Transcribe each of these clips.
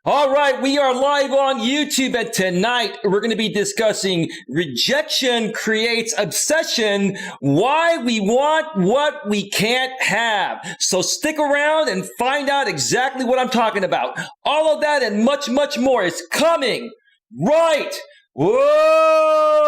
All right, we are live on YouTube, and tonight we're going to be discussing rejection creates obsession, why we want what we can't have. So stick around and find out exactly what I'm talking about. All of that and much, much more is coming right. Whoa!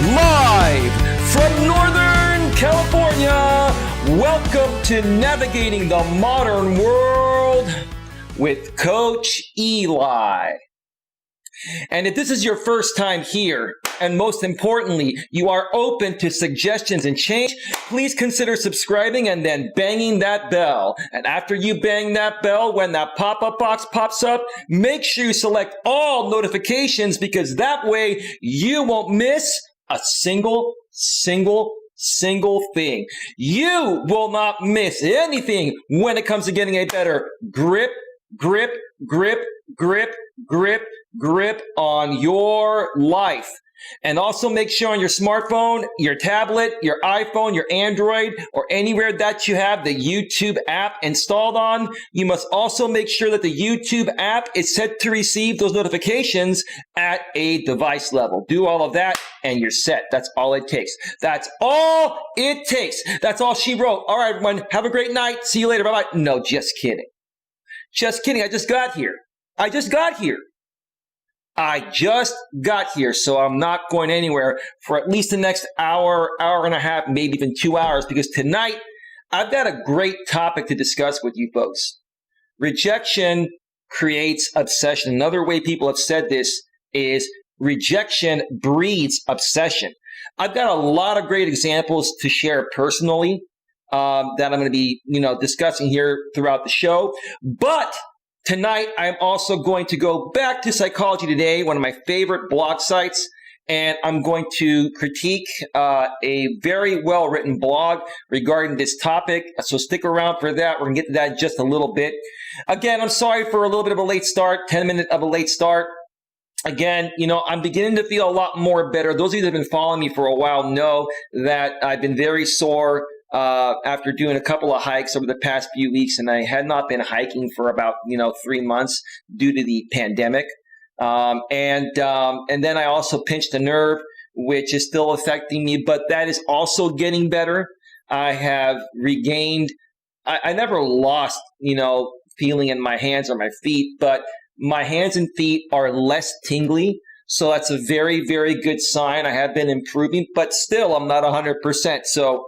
Live from Northern California, welcome to Navigating the Modern World with Coach Eli. And if this is your first time here, and most importantly, you are open to suggestions and change, please consider subscribing and then banging that bell. And after you bang that bell, when that pop-up box pops up, make sure you select all notifications, because that way you won't miss a single thing. You will not miss anything when it comes to getting a better grip on your life. And also make sure on your smartphone, your tablet, your iPhone, your Android, or anywhere that you have the YouTube app installed on, you must also make sure that the YouTube app is set to receive those notifications at a device level. Do all of that and you're set. That's all it takes. That's all it takes. That's all she wrote. All right, everyone. Have a great night. See you later. Bye-bye. No, just kidding. Just kidding. I just got here. So I'm not going anywhere for at least the next hour and a half, maybe even 2 hours, because tonight I've got a great topic to discuss with you folks. Rejection creates obsession. Another way people have said this is rejection breeds obsession. I've got a lot of great examples to share personally that I'm going to be, discussing here throughout the show. But tonight, I'm also going to go back to Psychology Today, one of my favorite blog sites, and I'm going to critique a very well-written blog regarding this topic. So stick around for that. We're going to get to that in just a little bit. Again, I'm sorry for a little bit of a late start, 10 minutes of a late start. Again, I'm beginning to feel a lot more better. Those of you that have been following me for a while know that I've been very sore after doing a couple of hikes over the past few weeks, and I had not been hiking for about 3 months due to the pandemic. And then I also pinched a nerve, which is still affecting me, but that is also getting better. I have regained. I never lost feeling in my hands or my feet, but my hands and feet are less tingly. So that's a very, very good sign. I have been improving, but still I'm not 100%. So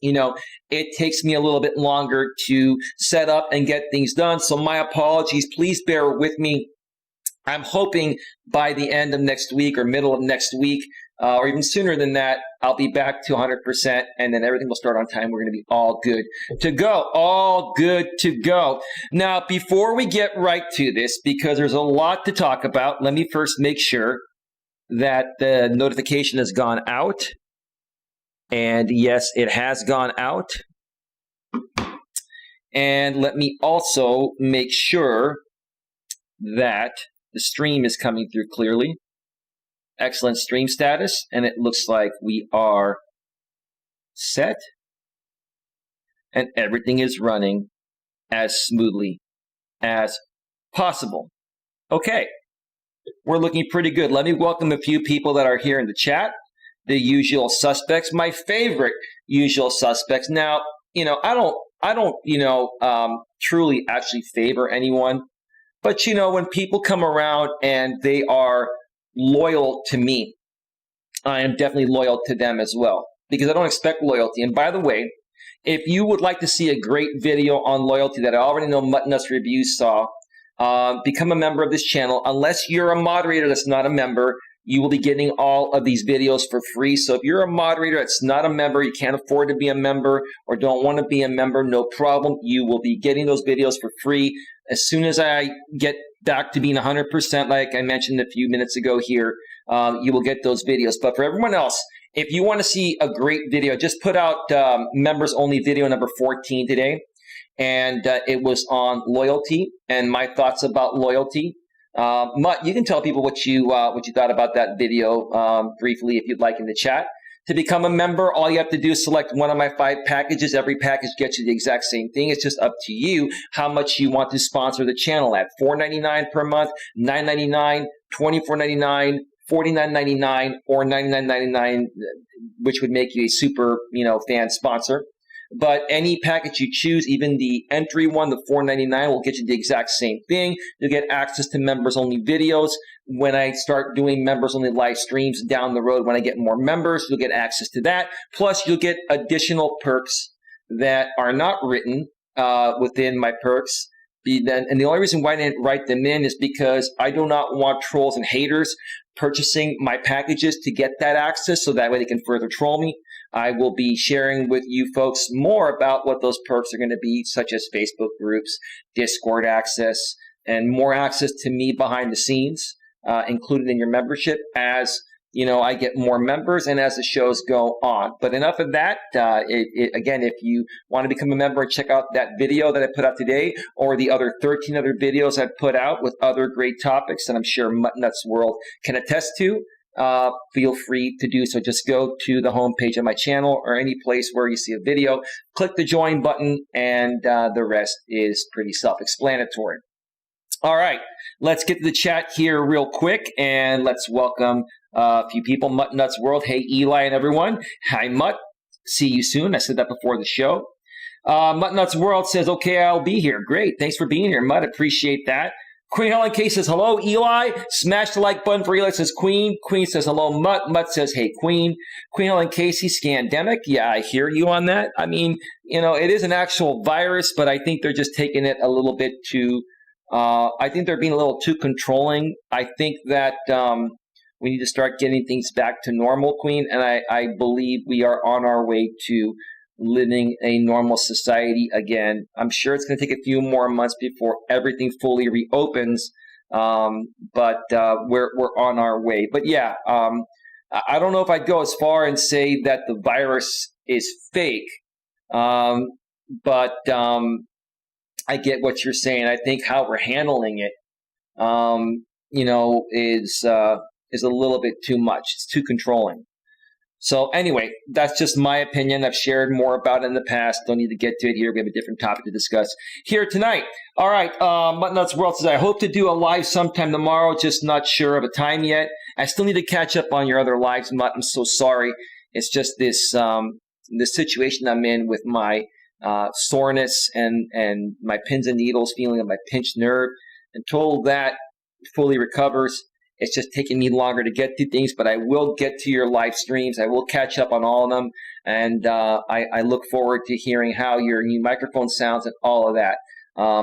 it takes me a little bit longer to set up and get things done. So my apologies. Please bear with me. I'm hoping by the end of next week or middle of next week, or even sooner than that, I'll be back to 100%, and then everything will start on time. We're going to be all good to go. All good to go. Now, before we get right to this, because there's a lot to talk about, let me first make sure that the notification has gone out. And yes, it has gone out. And let me also make sure that the stream is coming through clearly. Excellent stream status. And it looks like we are set. And everything is running as smoothly as possible. Okay. We're looking pretty good. Let me welcome a few people that are here in the chat. The usual suspects, my favorite usual suspects. Now, I don't truly actually favor anyone, but when people come around and they are loyal to me, I am definitely loyal to them as well, because I don't expect loyalty. And by the way, if you would like to see a great video on loyalty that I already know Mutt Nuts Reviews saw, become a member of this channel. Unless you're a moderator that's not a member, you will be getting all of these videos for free. So if you're a moderator that's not a member, you can't afford to be a member or don't want to be a member, no problem. You will be getting those videos for free. As soon as I get back to being 100%, like I mentioned a few minutes ago here, you will get those videos. But for everyone else, if you want to see a great video, just put out members only video number 14 today. and it was on loyalty and my thoughts about loyalty. Mutt, you can tell people what you thought about that video briefly if you'd like in the chat. To become a member, all you have to do is select one of my 5 packages. Every package gets you the exact same thing. It's just up to you how much you want to sponsor the channel at. $4.99 per month, $9.99, $24.99, $49.99, or $99.99, which would make you a super, fan sponsor. But any package you choose, even the entry one, the $4.99, will get you the exact same thing. You'll get access to members-only videos. When I start doing members-only live streams down the road, when I get more members, you'll get access to that. Plus, you'll get additional perks that are not written within my perks. And the only reason why I didn't write them in is because I do not want trolls and haters purchasing my packages to get that access, so that way they can further troll me. I will be sharing with you folks more about what those perks are going to be, such as Facebook groups, Discord access, and more access to me behind the scenes, included in your membership as I get more members and as the shows go on. But enough of that. Again, if you want to become a member and check out that video that I put out today, or the other 13 other videos I've put out with other great topics that I'm sure Muttnuts World can attest to, feel free to do so. Just go to the homepage of my channel or any place where you see a video, click the join button, and the rest is pretty self-explanatory. All right, let's get to the chat here real quick, and let's welcome a few people. Muttnuts World, hey Eli and everyone. Hi Mutt, see you soon. I said that before the show. Muttnuts World says, okay, I'll be here. Great, thanks for being here, Mutt. Appreciate that. Queen Helen K says, hello, Eli. Smash the like button for Eli, says Queen. Queen says, hello, Mutt. Mutt says, hey, Queen. Queen Helen Casey, Scandemic. Yeah, I hear you on that. I mean, it is an actual virus, but I think they're just taking it a little bit too, I think they're being a little too controlling. I think that we need to start getting things back to normal, Queen. And I believe we are on our way to living a normal society again. I'm sure it's going to take a few more months before everything fully reopens, but we're on our way. But yeah, I don't know if I'd go as far and say that the virus is fake, but I get what you're saying. I think how we're handling it, is a little bit too much. It's too controlling. So anyway, that's just my opinion. I've shared more about it in the past. Don't need to get to it here. We have a different topic to discuss here tonight. All right, Muttnuts World says, I hope to do a live sometime tomorrow, just not sure of a time yet. I still need to catch up on your other lives, Mutt. I'm so sorry. It's just this situation I'm in with my soreness and my pins and needles, feeling of my pinched nerve. Until that fully recovers, it's just taking me longer to get to things, but I will get to your live streams. I will catch up on all of them, and I look forward to hearing how your new microphone sounds and all of that.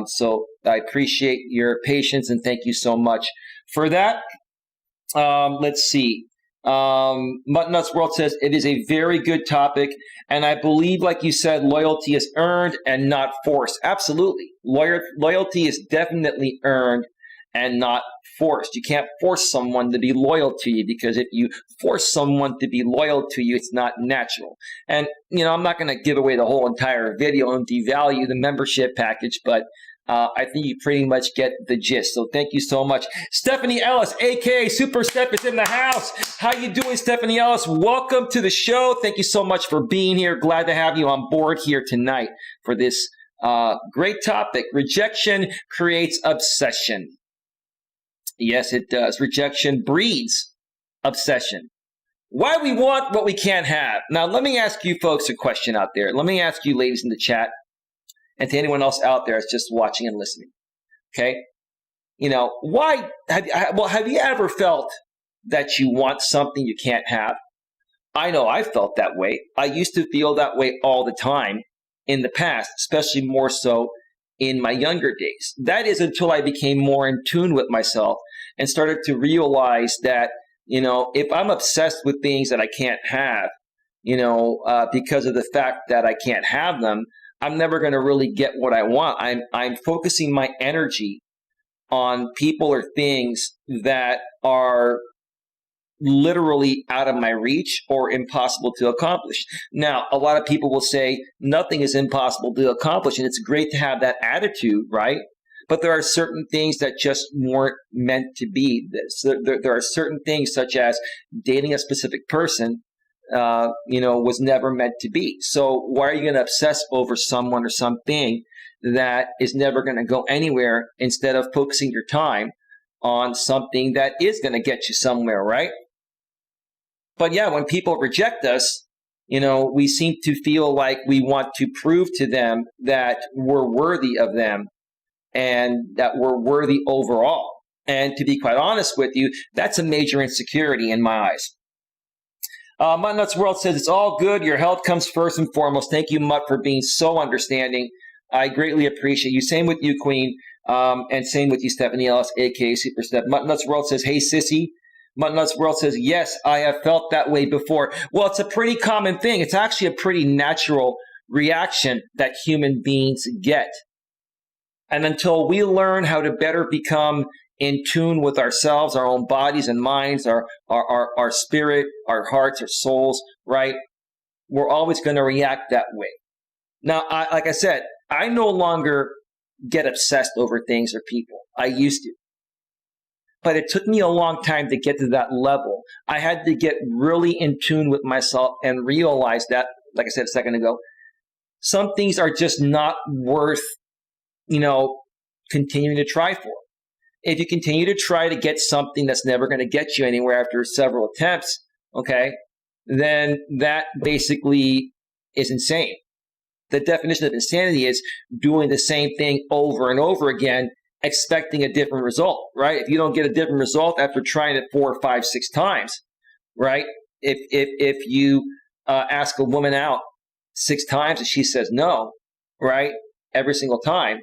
So I appreciate your patience, and thank you so much for that. Let's see. Muttnuts World says, it is a very good topic, and I believe, like you said, loyalty is earned and not forced. Absolutely. Loyalty is definitely earned and not forced. You can't force someone to be loyal to you, because if you force someone to be loyal to you, it's not natural. And, I'm not going to give away the whole entire video and devalue the membership package, but I think you pretty much get the gist. So thank you so much. Stephanie Ellis, a.k.a. Super Steph, is in the house. How you doing, Stephanie Ellis? Welcome to the show. Thank you so much for being here. Glad to have you on board here tonight for this great topic. Rejection creates obsession. Yes, it does. Rejection breeds obsession. Why we want what we can't have. Now, let me ask you folks a question out there. Let me ask you ladies in the chat, and to anyone else out there that's just watching and listening. Okay? Why have you ever felt that you want something you can't have? I know I felt that way. I used to feel that way all the time in the past, especially more so in my younger days. That is until I became more in tune with myself and started to realize that, if I'm obsessed with things that I can't have, because of the fact that I can't have them, I'm never going to really get what I want. I'm focusing my energy on people or things that are literally out of my reach or impossible to accomplish. Now, a lot of people will say nothing is impossible to accomplish, and it's great to have that attitude, right? But there are certain things that just weren't meant to be. There are certain things such as dating a specific person, was never meant to be. So why are you going to obsess over someone or something that is never going to go anywhere instead of focusing your time on something that is going to get you somewhere, right? But yeah, when people reject us, we seem to feel like we want to prove to them that we're worthy of them and that we're worthy overall. And to be quite honest with you, that's a major insecurity in my eyes. Mutt Nuts World says, it's all good. Your health comes first and foremost. Thank you, Mutt, for being so understanding. I greatly appreciate you. Same with you, Queen. And same with you, Stephanie Ellis, a.k.a. Super Steph. Mutt Nuts World says, hey, sissy. Mutt Nuts World says, yes, I have felt that way before. Well, it's a pretty common thing. It's actually a pretty natural reaction that human beings get. And until we learn how to better become in tune with ourselves, our own bodies and minds, our spirit, our hearts, our souls, right? We're always going to react that way. Now, like I said, I no longer get obsessed over things or people. I used to. But it took me a long time to get to that level. I had to get really in tune with myself and realize that, like I said a second ago, some things are just not worth, continuing to try for. If you continue to try to get something that's never going to get you anywhere after several attempts, okay, then that basically is insane. The definition of insanity is doing the same thing over and over again, expecting a different result, right? If you don't get a different result after trying it 4, 5, 6 times, right? If you ask a woman out 6 times and she says no, right, every single time,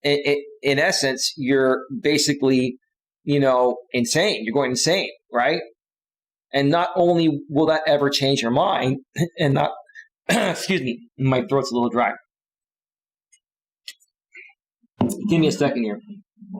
in essence, you're basically, insane. You're going insane, right? And not only will that ever change your mind, and not, excuse me, my throat's a little dry. Give me a second here. A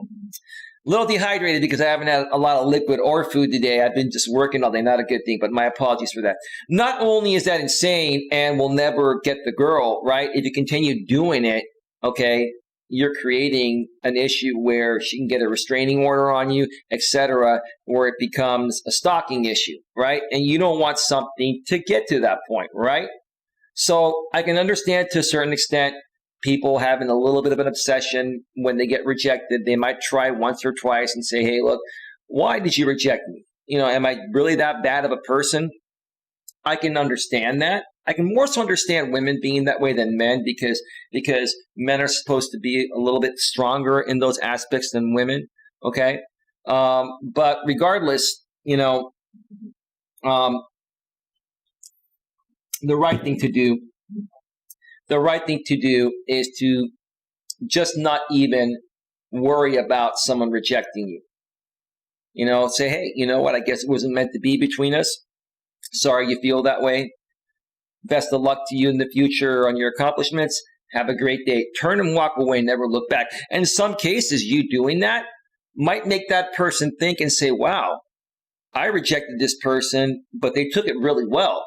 little dehydrated because I haven't had a lot of liquid or food today. I've been just working all day. Not a good thing, but my apologies for that. Not only is that insane and will never get the girl, right? If you continue doing it, okay, you're creating an issue where she can get a restraining order on you, etc., where it becomes a stalking issue, right? And you don't want something to get to that point, right? So I can understand to a certain extent people having a little bit of an obsession when they get rejected. They might try once or twice and say, hey, look, why did you reject me? Am I really that bad of a person? I can understand that. I can more so understand women being that way than men because men are supposed to be a little bit stronger in those aspects than women, okay? But regardless, the right thing to do is to just not even worry about someone rejecting you. Say, hey, you know what? I guess it wasn't meant to be between us. Sorry you feel that way. Best of luck to you in the future on your accomplishments. Have a great day. Turn and walk away, never look back. And in some cases, you doing that might make that person think and say, wow, I rejected this person, but they took it really well.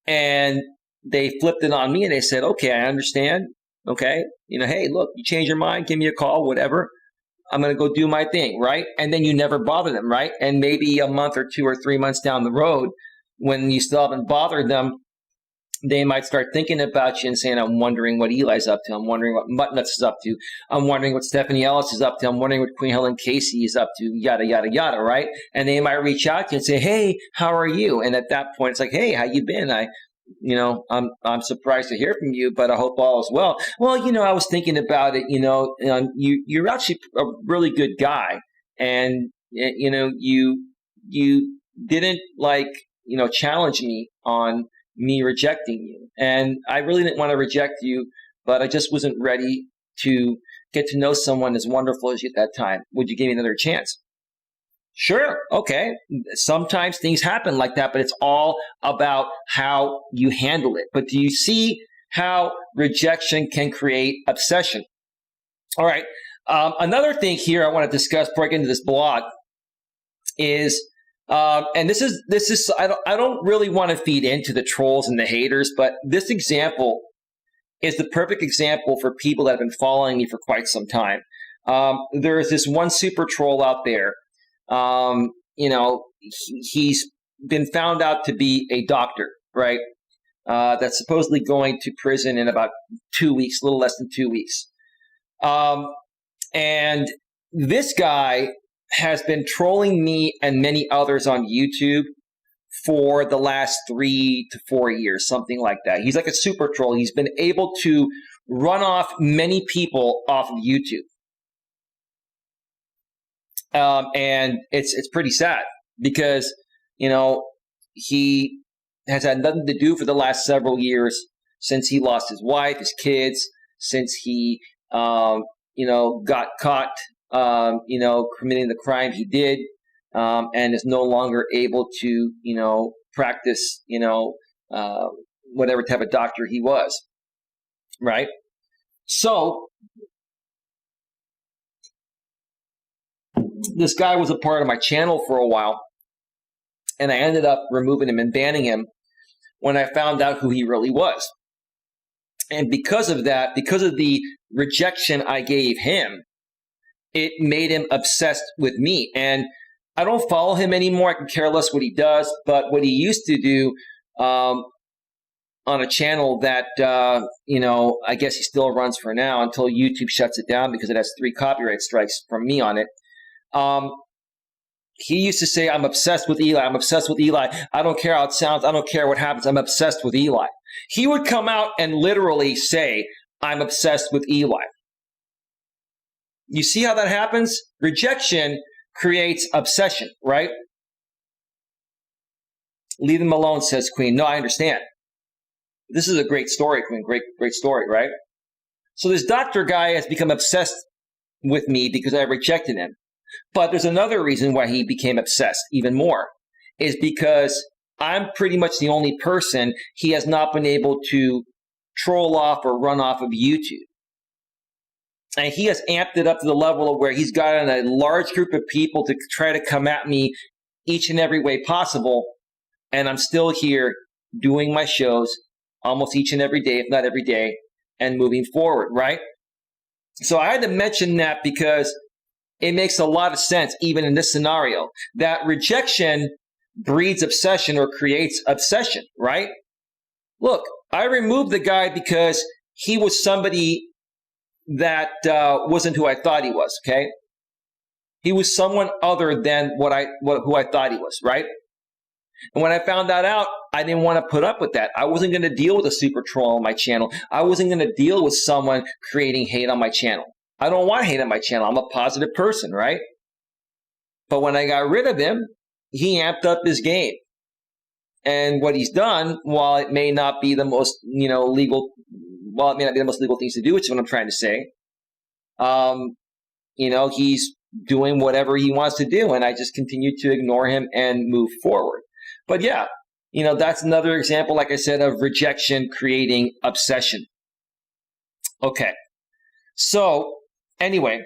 And they flipped it on me and they said, okay, I understand. Okay. Hey, look, you change your mind, give me a call, whatever. I'm going to go do my thing, right? And then you never bother them, right? And maybe a month or 2 or 3 months down the road, when you still haven't bothered them, they might start thinking about you and saying, I'm wondering what Eli's up to. I'm wondering what Mutt Nuts is up to. I'm wondering what Stephanie Ellis is up to. I'm wondering what Queen Helen Casey is up to, yada, yada, yada, right? And they might reach out to you and say, hey, how are you? And at that point, it's like, hey, how you been? I'm surprised to hear from you, but I hope all is well. Well, I was thinking about it, you're actually a really good guy. And, you didn't challenge me on me rejecting you. And I really didn't want to reject you, but I just wasn't ready to get to know someone as wonderful as you at that time. Would you give me another chance? Sure. Okay. Sometimes things happen like that, but it's all about how you handle it. But do you see how rejection can create obsession? All right. Another thing here I want to discuss before I get into this blog is And this is I don't really want to feed into the trolls and the haters, but this example is the perfect example for people that have been following me for quite some time. There is this one super troll out there. He's been found out to be a doctor, right? That's supposedly going to prison in about 2 weeks, a little less than 2 weeks. And this guy has been trolling me and many others on YouTube for the last 3 to 4 years, something like that. He's like a super troll. He's been able to run off many people off of YouTube. And it's pretty sad because, he has had nothing to do for the last several years since he lost his wife, his kids, since he, got caught, committing the crime he did, and is no longer able to, practice, whatever type of doctor he was, right? So this guy was a part of my channel for a while, and I ended up removing him and banning him when I found out who he really was. And because of that, because of the rejection I gave him, it made him obsessed with me. And I don't follow him anymore. I can care less what he does. But what he used to do on a channel that, I guess he still runs for now until YouTube shuts it down because it has 3 copyright strikes from me on it. He used to say, I'm obsessed with Eli. I'm obsessed with Eli. I don't care how it sounds. I don't care what happens. I'm obsessed with Eli. He would come out and literally say, I'm obsessed with Eli. You see how that happens? Rejection creates obsession, right? Leave him alone, says Queen. No, I understand. This is a great story, Queen. Great story, right? So this doctor guy has become obsessed with me because I rejected him. But there's another reason why he became obsessed even more, is because I'm pretty much the only person he has not been able to troll off or run off of YouTube. And he has amped it up to the level of where he's gotten a large group of people to try to come at me each and every way possible. And I'm still here doing my shows almost each and every day, if not every day, and moving forward, right? So I had to mention that because it makes a lot of sense, even in this scenario, that rejection breeds obsession or creates obsession, right? Look, I removed the guy because he was somebody that wasn't who I thought he was, okay? He was someone other than who I thought he was, right? And when I found that out, I didn't want to put up with that. I wasn't going to deal with a super troll on my channel. I wasn't going to deal with someone creating hate on my channel. I don't want hate on my channel. I'm a positive person, right? But when I got rid of him, he amped up his game. And what he's done, while it may not be the most, legal, while it may not be the most legal things to do, which is what I'm trying to say, he's doing whatever he wants to do. And I just continue to ignore him and move forward. But yeah, that's another example, like I said, of rejection creating obsession. Okay. So, anyway,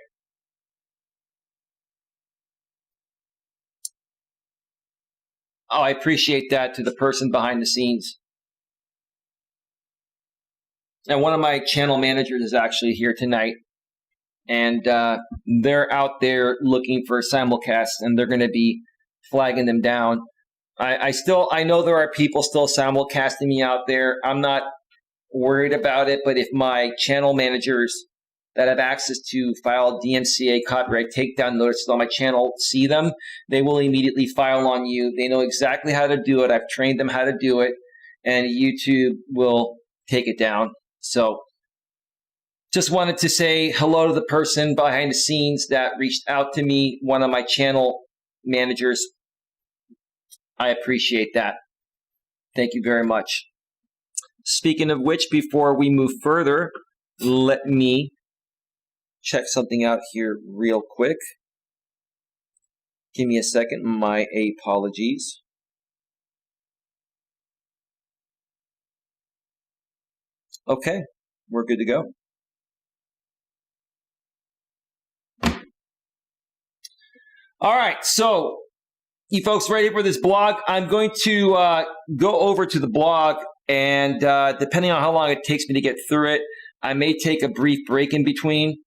I appreciate that to the person behind the scenes. And one of my channel managers is actually here tonight. And they're out there looking for simulcasts, and they're going to be flagging them down. I know there are people still simulcasting me out there. I'm not worried about it, but if my channel managers that have access to file DMCA copyright takedown notices on my channel see them, they will immediately file on you. They know exactly how to do it. I've trained them how to do it, and YouTube will take it down. So just wanted to say hello to the person behind the scenes that reached out to me, one of my channel managers. I appreciate that. Thank you very much. Speaking of which, before we move further, let me check something out here real quick. Give me a second. My apologies. Okay, we're good to go. All right, so You folks ready for this blog? I'm going to go over to the blog, and depending on how long it takes me to get through it, I may take a brief break in between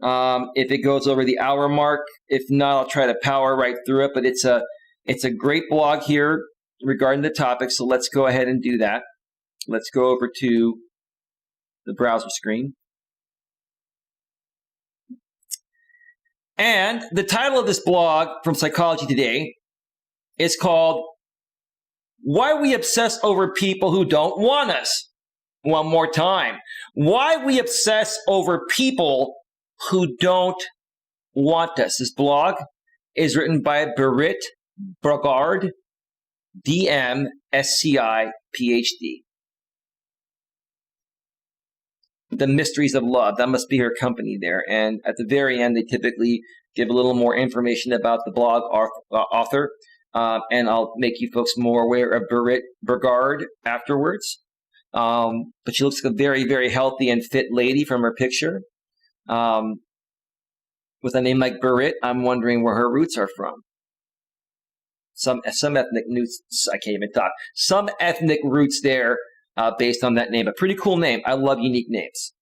if it goes over the hour mark. If not, I'll try to power right through it. But it's a great blog here regarding the topic, so let's go ahead and do that. Let's go over to the browser screen. And the title of this blog from Psychology Today is called Why We Obsess Over People Who Don't Want Us. One more time. Why We Obsess Over People Who Don't Want Us. This blog is written by Berit Brogard, DMSCI, PhD. The Mysteries of Love. That must be her company there. And at the very end, they typically give a little more information about the blog author. And I'll make you folks more aware of Berit Brogard afterwards. But she looks like a very, very healthy and fit lady from her picture. With a name like Berit, I'm wondering where her roots are from. Some ethnic roots, I can't even talk. Some ethnic roots there based on that name. A pretty cool name. I love unique names.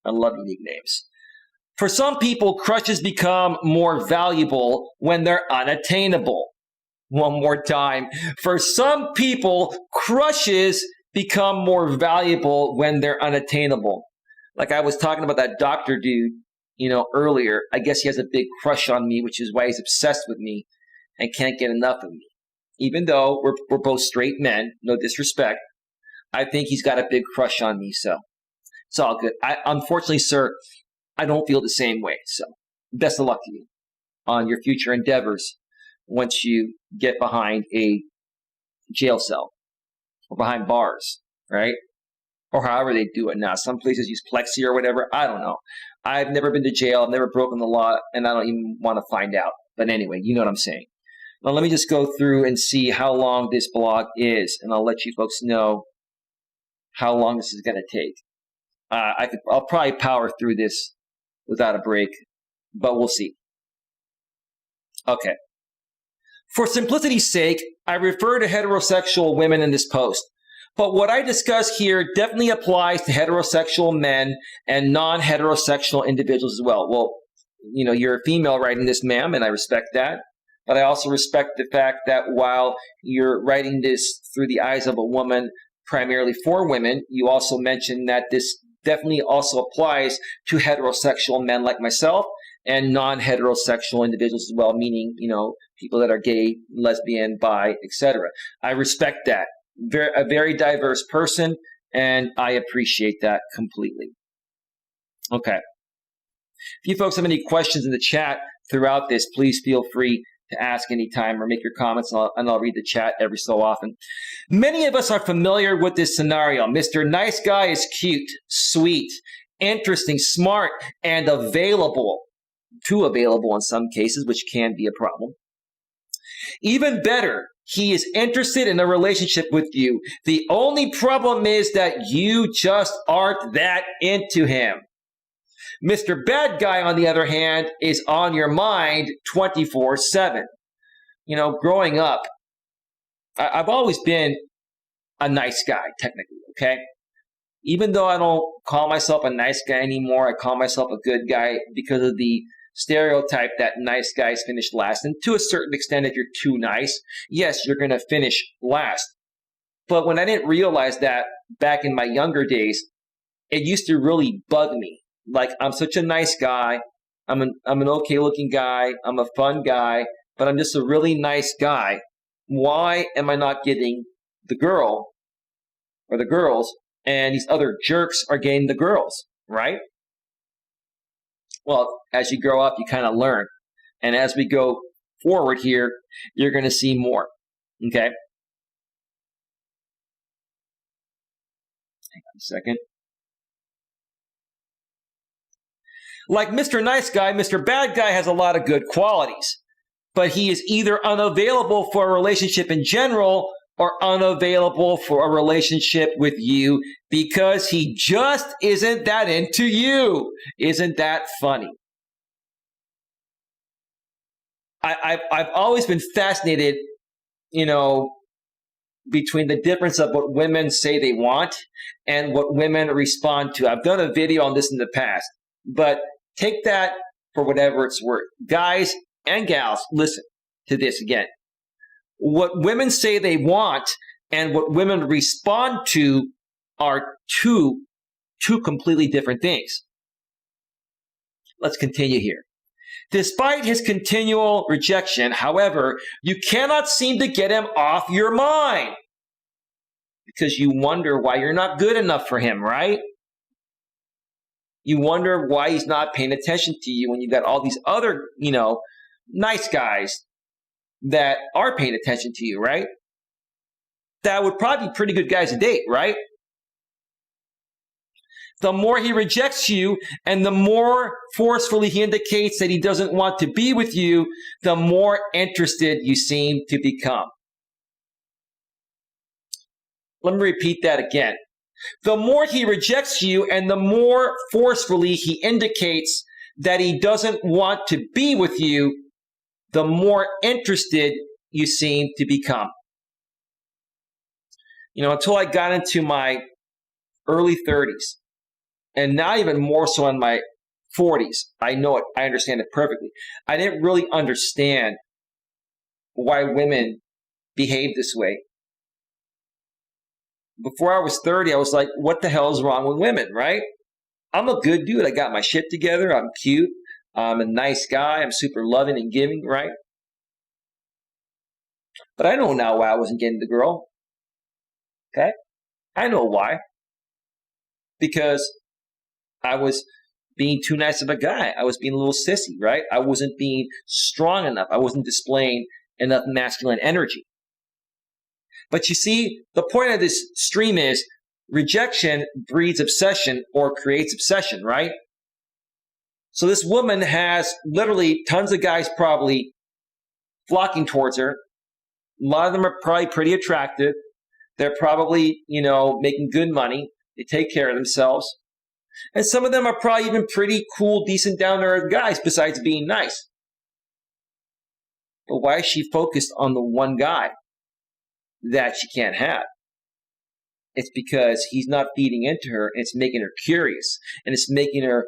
For some people, crushes become more valuable when they're unattainable. One more time. For some people, crushes become more valuable when they're unattainable. Like I was talking about that doctor dude, earlier. I guess he has a big crush on me, which is why he's obsessed with me and can't get enough of me. Even though we're both straight men, no disrespect, I think he's got a big crush on me, so it's all good. Unfortunately, sir, I don't feel the same way, so best of luck to you on your future endeavors once you get behind a jail cell or behind bars, right? Or however they do it now. Some places use plexi or whatever. I don't know. I've never been to jail. I've never broken the law, and I don't even want to find out. But anyway, you know what I'm saying. Now, let me just go through and see how long this blog is, and I'll let you folks know how long this is going to take. I'll probably power through this without a break, but we'll see. Okay. For simplicity's sake, I refer to heterosexual women in this post, but what I discuss here definitely applies to heterosexual men and non-heterosexual individuals as well. Well, you're a female writing this, ma'am, and I respect that. But I also respect the fact that while you're writing this through the eyes of a woman, primarily for women, you also mentioned that this definitely also applies to heterosexual men like myself and non-heterosexual individuals as well, meaning, people that are gay, lesbian, bi, etc. I respect that. A very diverse person, and I appreciate that completely. Okay. If you folks have any questions in the chat throughout this, please feel free to ask anytime or make your comments, and I'll read the chat every so often. Many of us are familiar with this scenario. Mr. Nice Guy is cute, sweet, interesting, smart, and available. Too available in some cases, which can be a problem. Even better, he is interested in a relationship with you. The only problem is that you just aren't that into him. Mr. Bad Guy, on the other hand, is on your mind 24/7. Growing up, I've always been a nice guy, technically, okay? Even though I don't call myself a nice guy anymore, I call myself a good guy because of the stereotype that nice guys finish last. And to a certain extent, if you're too nice, yes, you're going to finish last. But when I didn't realize that back in my younger days, it used to really bug me. Like, I'm such a nice guy. I'm an okay looking guy. I'm a fun guy, but I'm just a really nice guy. Why am I not getting the girl or the girls, and these other jerks are getting the girls, right? Well, as you grow up, you kind of learn. And as we go forward here, you're going to see more. Okay? Hang on a second. Like Mr. Nice Guy, Mr. Bad Guy has a lot of good qualities, but he is either unavailable for a relationship in general or unavailable for a relationship with you because he just isn't that into you. Isn't that funny? I've always been fascinated you know, between the difference of what women say they want and what women respond to. I've done a video on this in the past, but take that for whatever it's worth. Guys and gals, listen to this again. What women say they want and what women respond to are two completely different things. Let's continue here. Despite his continual rejection, however, you cannot seem to get him off your mind because you wonder why you're not good enough for him, right? You wonder why he's not paying attention to you when you got all these other, nice guys that are paying attention to you, right? That would probably be pretty good guys to date, right? The more he rejects you and the more forcefully he indicates that he doesn't want to be with you, the more interested you seem to become. Let me repeat that again. The more he rejects you and the more forcefully he indicates that he doesn't want to be with you, the more interested you seem to become. Until I got into my early 30s, and now even more so in my 40s, I know it, I understand it perfectly. I didn't really understand why women behave this way. Before I was 30, I was like, what the hell is wrong with women, right? I'm a good dude. I got my shit together. I'm cute. I'm a nice guy. I'm super loving and giving, right? But I know now why I wasn't getting the girl. Okay? I know why. Because I was being too nice of a guy. I was being a little sissy, right? I wasn't being strong enough. I wasn't displaying enough masculine energy. But you see, the point of this stream is rejection breeds obsession or creates obsession, right? So this woman has literally tons of guys probably flocking towards her. A lot of them are probably pretty attractive. They're probably, making good money. They take care of themselves. And some of them are probably even pretty cool, decent, down-to-earth guys besides being nice. But why is she focused on the one guy that she can't have? It's because he's not feeding into her, and it's making her curious, and it's making her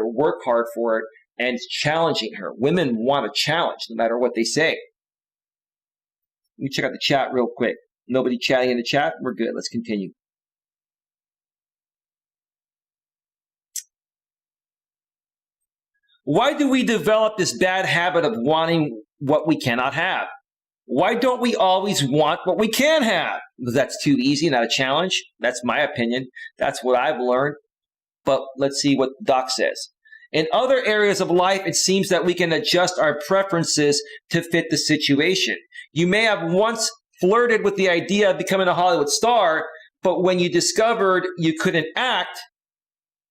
work hard for it, and it's challenging her. Women want a challenge no matter what they say. Let me check out the chat real quick. Nobody chatting in the chat? We're good. Let's continue. Why do we develop this bad habit of wanting what we cannot have? Why don't we always want what we can have? Because that's too easy, not a challenge. That's my opinion. That's what I've learned. But let's see what Doc says. In other areas of life, it seems that we can adjust our preferences to fit the situation. You may have once flirted with the idea of becoming a Hollywood star, but when you discovered you couldn't act,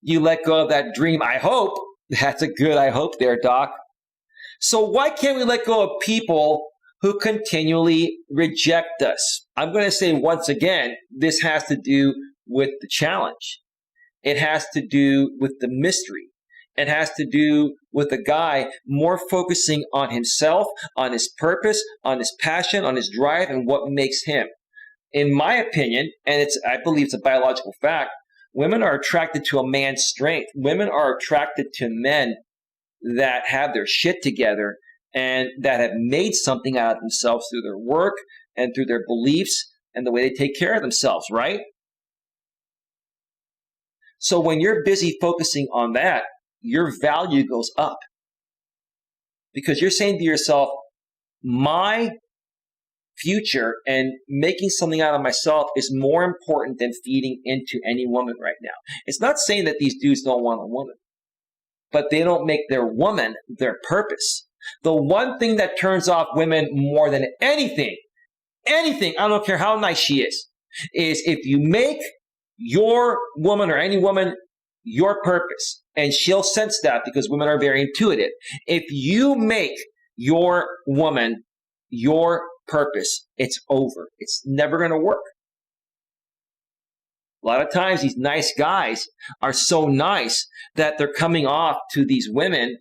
you let go of that dream, I hope. That's a good I hope there, Doc. So why can't we let go of people who continually reject us? I'm going to say once again, this has to do with the challenge. It has to do with the mystery. It has to do with a guy more focusing on himself, on his purpose, on his passion, on his drive, and what makes him. In my opinion, and I believe it's a biological fact, women are attracted to a man's strength. Women are attracted to men that have their shit together and that have made something out of themselves through their work and through their beliefs and the way they take care of themselves, right? So when you're busy focusing on that, your value goes up because you're saying to yourself, my future and making something out of myself is more important than feeding into any woman right now. It's not saying that these dudes don't want a woman, but they don't make their woman their purpose. The one thing that turns off women more than anything, I don't care how nice she is if you make your woman or any woman your purpose, and she'll sense that because women are very intuitive. If you make your woman your purpose, it's over. It's never going to work. A lot of times these nice guys are so nice that they're coming off to these women,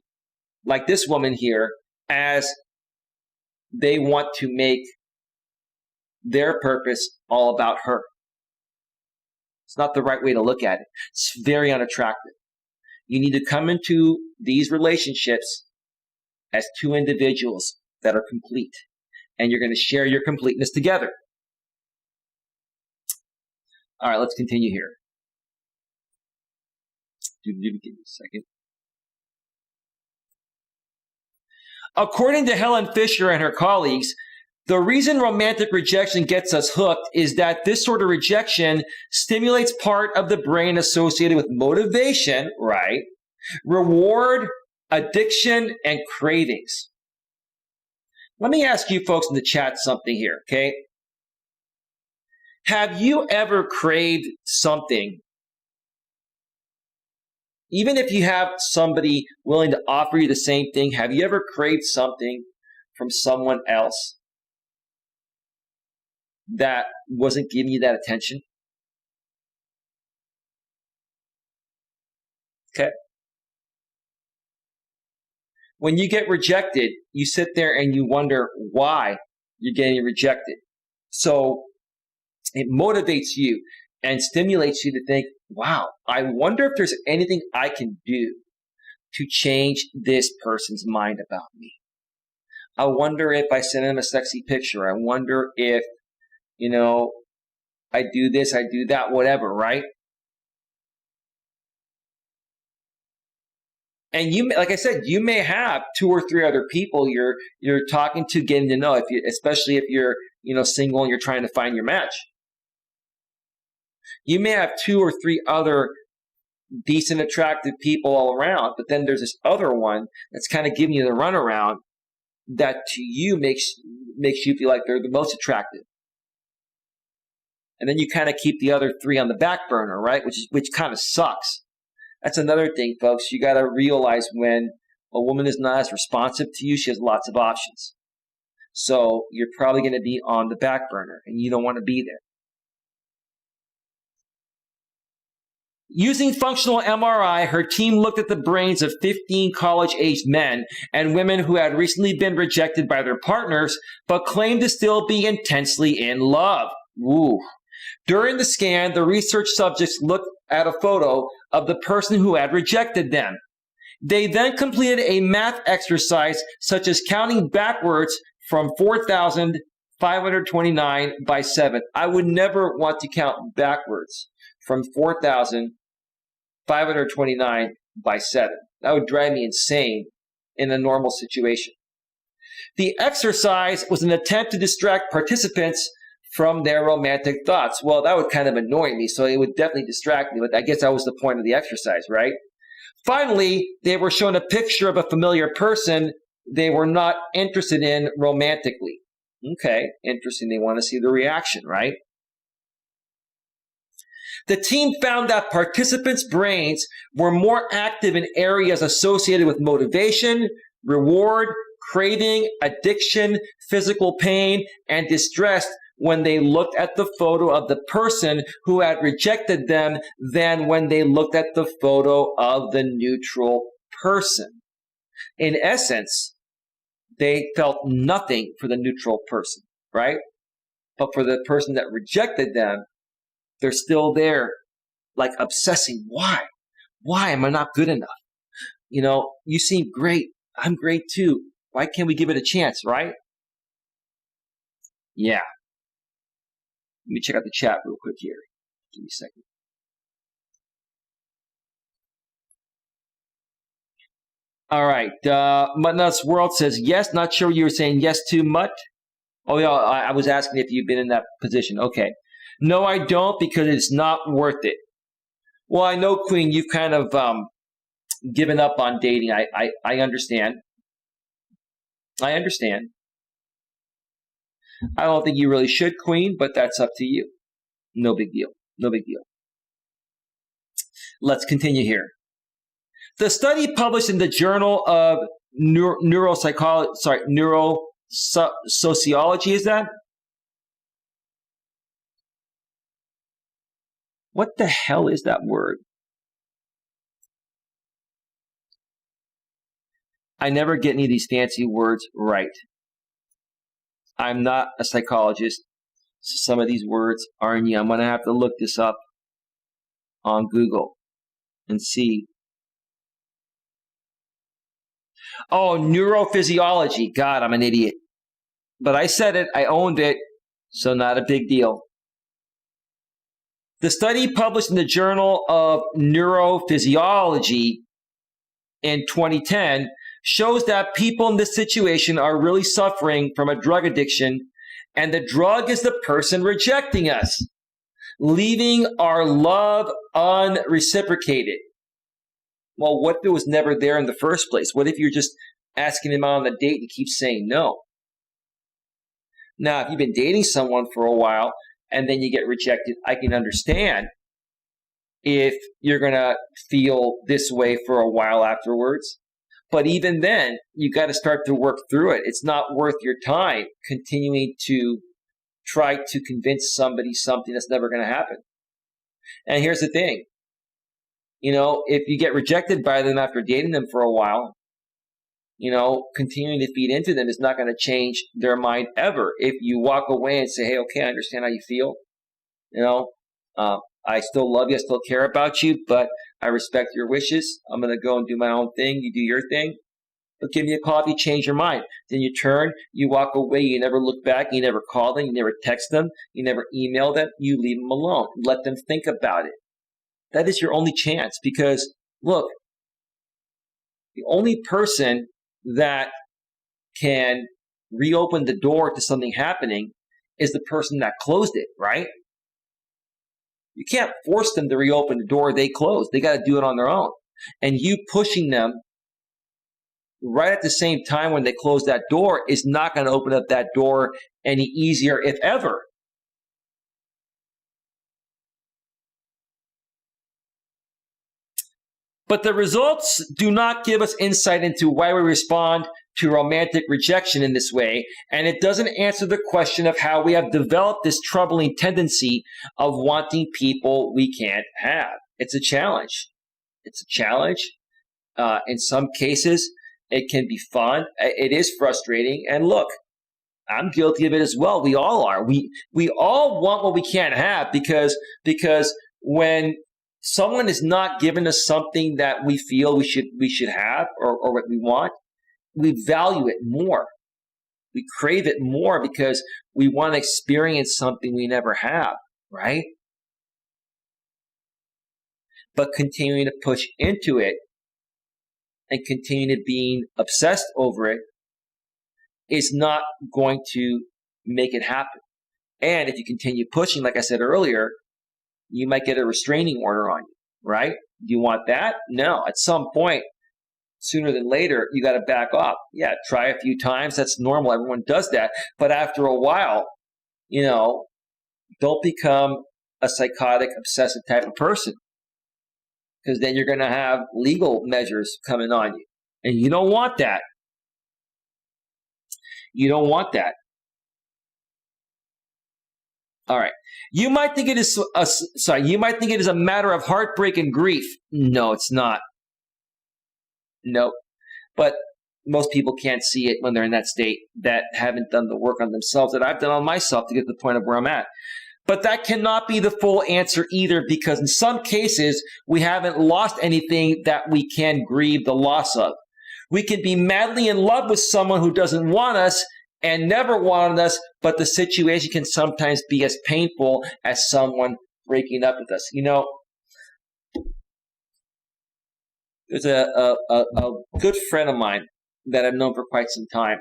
like this woman here, as they want to make their purpose, all about her. It's not the right way to look at it. It's very unattractive. You need to come into these relationships as two individuals that are complete, and you're going to share your completeness together. All right, let's continue here. Give me a second. According to Helen Fisher and her colleagues, the reason romantic rejection gets us hooked is that this sort of rejection stimulates part of the brain associated with motivation, right? Reward, addiction, and cravings. Let me ask you folks in the chat something here, okay? Have you ever craved something? Even if you have somebody willing to offer you the same thing, have you ever craved something from someone else that wasn't giving you that attention? Okay. When you get rejected, you sit there and you wonder why you're getting rejected. So it motivates you and stimulates you to think, wow, I wonder if there's anything I can do to change this person's mind about me. I wonder if I send them a sexy picture. I wonder if, I do this, I do that, whatever, right? And you, like I said, you may have 2 or 3 other people you're talking to, getting to know, especially if you're, single and you're trying to find your match. You may have 2 or 3 other decent, attractive people all around, but then there's this other one that's kind of giving you the runaround that to you makes you feel like they're the most attractive. And then you kind of keep the other 3 on the back burner, right? Which kind of sucks. That's another thing, folks. You got to realize when a woman is not as responsive to you, she has lots of options. So you're probably going to be on the back burner, and you don't want to be there. Using functional MRI, her team looked at the brains of 15 college-aged men and women who had recently been rejected by their partners, but claimed to still be intensely in love. Ooh. During the scan, the research subjects looked at a photo of the person who had rejected them. They then completed a math exercise, such as counting backwards from 4,529 by 7. I would never want to count backwards from 4,529 by 7. That would drive me insane in a normal situation. The exercise was an attempt to distract participants from their romantic thoughts. Well, that would kind of annoy me, so it would definitely distract me, but I guess that was the point of the exercise, right? Finally, they were shown a picture of a familiar person they were not interested in romantically. Okay, interesting. They want to see the reaction, right? The team found that participants' brains were more active in areas associated with motivation, reward, craving, addiction, physical pain, and distress when they looked at the photo of the person who had rejected them than when they looked at the photo of the neutral person. In essence, they felt nothing for the neutral person, right? But for the person that rejected them, they're still there, like obsessing. Why? Why am I not good enough? You seem great. I'm great too. Why can't we give it a chance, right? Yeah. Let me check out the chat real quick here. Give me a second. All right. Muttnuts World says, yes, not sure you were saying yes to Mutt. Oh, yeah, I was asking if you've been in that position. Okay. No, I don't, because it's not worth it. Well, I know, Queen, you've kind of given up on dating. I understand. I understand. I don't think you really should, Queen, but that's up to you. No big deal. No big deal. Let's continue here. The study published in the Journal of Neurosociology, is that? What the hell is that word? I never get any of these fancy words right. I'm not a psychologist. So some of these words are new. I'm going to have to look this up on Google and see. Oh, neurophysiology. God, I'm an idiot. But I said it. I owned it. So not a big deal. The study published in the Journal of Neurophysiology in 2010 shows that people in this situation are really suffering from a drug addiction, and the drug is the person rejecting us, leaving our love unreciprocated. Well, what if it was never there in the first place? What if you're just asking him out on a date and he keeps saying no? Now, if you've been dating someone for a while and then you get rejected, I can understand if you're going to feel this way for a while afterwards. But even then, you got to start to work through it. It's not worth your time continuing to try to convince somebody something that's never going to happen. And here's the thing. You know, if you get rejected by them after dating them for a while, you know, continuing to feed into them is not going to change their mind ever. If you walk away and say, hey, okay, I understand how you feel. You know, I still love you. I still care about you, but I respect your wishes. I'm going to go and do my own thing. You do your thing. But give me a call if you change your mind. Then you turn, you walk away. You never look back. You never call them. You never text them. You never email them. You leave them alone. Let them think about it. That is your only chance because, look, the only person that can reopen the door to something happening is the person that closed it, right? You can't force them to reopen the door they closed. They got to do it on their own. And you pushing them right at the same time when they close that door is not going to open up that door any easier, if ever. But the results do not give us insight into why we respond to romantic rejection in this way, and it doesn't answer the question of how we have developed this troubling tendency of wanting people we can't have. It's a challenge. It's a challenge. In some cases, it can be fun. It is frustrating. And look, I'm guilty of it as well. We all are. We all want what we can't have because when someone is not giving us something that we feel we should have or what we want, we value it more. We crave it more because we want to experience something we never have, right? But continuing to push into it and continue to being obsessed over it is not going to make it happen. And if you continue pushing, like I said earlier, you might get a restraining order on you, right? Do you want that? No. At some point, sooner than later, you got to back off. Yeah, try a few times. That's normal. Everyone does that. But after a while, you know, don't become a psychotic, obsessive type of person because then you're going to have legal measures coming on you. And you don't want that. You don't want that. All right. You might think it is a matter of heartbreak and grief. No, it's not. No. But most people can't see it when they're in that state that haven't done the work on themselves that I've done on myself to get to the point of where I'm at. But that cannot be the full answer either, because in some cases, we haven't lost anything that we can grieve the loss of. We can be madly in love with someone who doesn't want us and never wanted us, but the situation can sometimes be as painful as someone breaking up with us. You know, there's a good friend of mine that I've known for quite some time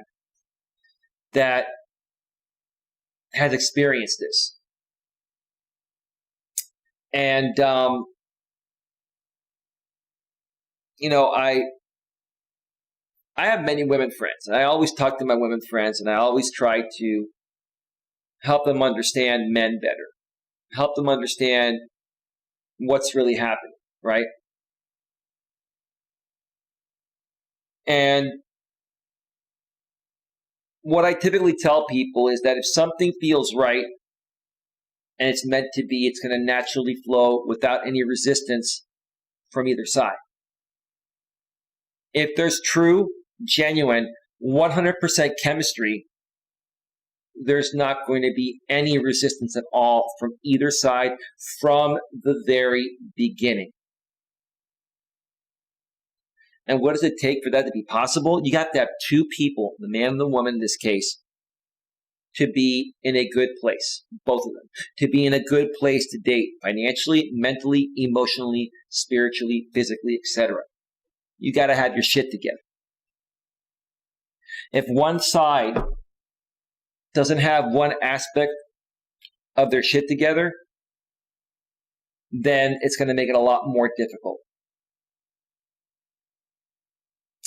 that has experienced this. And, you know, I have many women friends, and I always talk to my women friends, and I always try to help them understand men better, help them understand what's really happening, right? And what I typically tell people is that if something feels right and it's meant to be, it's going to naturally flow without any resistance from either side. If there's true, genuine, 100% chemistry, there's not going to be any resistance at all from either side from the very beginning. And what does it take for that to be possible? You got to have two people, the man and the woman in this case, to be in a good place, both of them, to be in a good place to date, financially, mentally, emotionally, spiritually, physically, etc. You got to have your shit together. If one side doesn't have one aspect of their shit together, then it's going to make it a lot more difficult.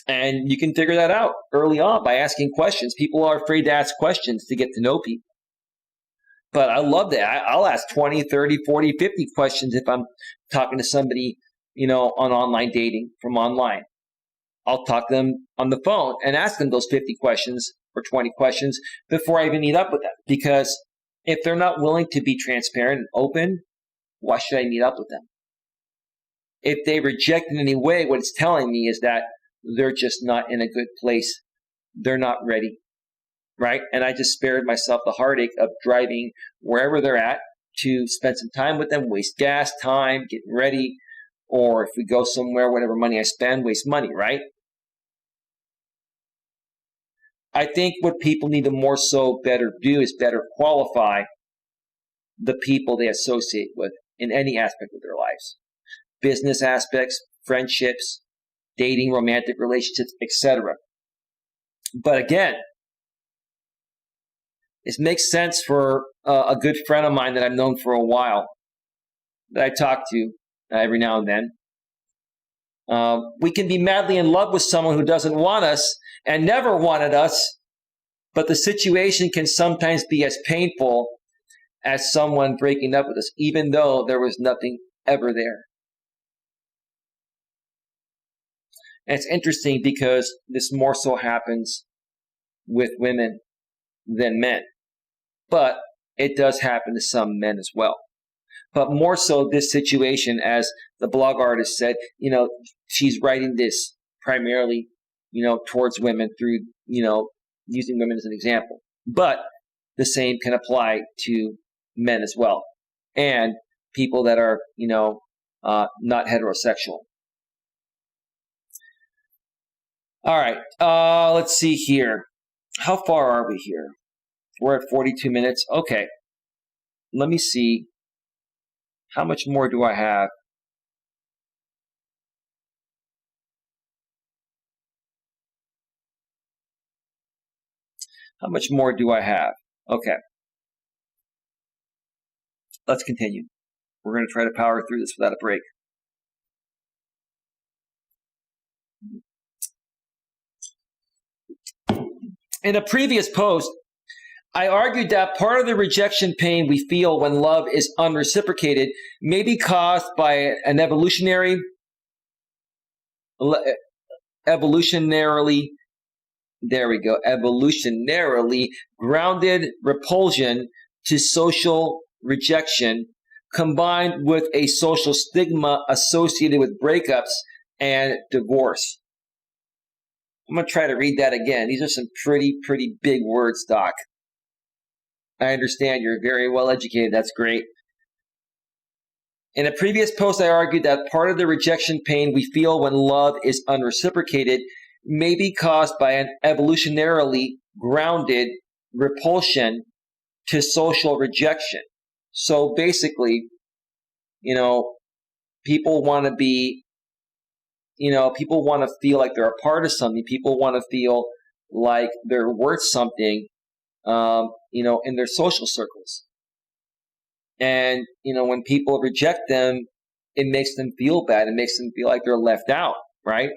And you can figure that out early on by asking questions. People are afraid to ask questions to get to know people. But I love that. I'll ask 20, 30, 40, 50 questions if I'm talking to somebody, on online dating from online. I'll talk to them on the phone and ask them those 50 questions or 20 questions before I even meet up with them. Because if they're not willing to be transparent and open, why should I meet up with them? If they reject in any way, what it's telling me is that they're just not in a good place. They're not ready, right? And I just spared myself the heartache of driving wherever they're at to spend some time with them, waste gas, time, getting ready, or if we go somewhere, whatever money I spend, waste money, right? I think what people need to more so better do is better qualify the people they associate with in any aspect of their lives. Business aspects, friendships, dating, romantic relationships, etc. But again, this makes sense for a good friend of mine that I've known for a while, that I talk to every now and then. We can be madly in love with someone who doesn't want us and never wanted us, but the situation can sometimes be as painful as someone breaking up with us, even though there was nothing ever there. And it's interesting because this more so happens with women than men. But it does happen to some men as well. But more so this situation, as the blog artist said, she's writing this primarily, towards women through, using women as an example. But the same can apply to men as well. And people that are, not heterosexual. All right, let's see here. How far are we here? We're at 42 minutes. Okay, let me see. How much more do I have? How much more do I have? Okay, let's continue. We're going to try to power through this without a break. In a previous post, I argued that part of the rejection pain we feel when love is unreciprocated may be caused by an evolutionarily grounded repulsion to social rejection combined with a social stigma associated with breakups and divorce. I'm going to try to read that again. These are some pretty big words, Doc. I understand you're very well educated. That's great. In a previous post, I argued that part of the rejection pain we feel when love is unreciprocated may be caused by an evolutionarily grounded repulsion to social rejection. So basically, people want to be, people want to feel like they're a part of something. People want to feel like they're worth something, in their social circles. And, when people reject them, it makes them feel bad. It makes them feel like they're left out, right?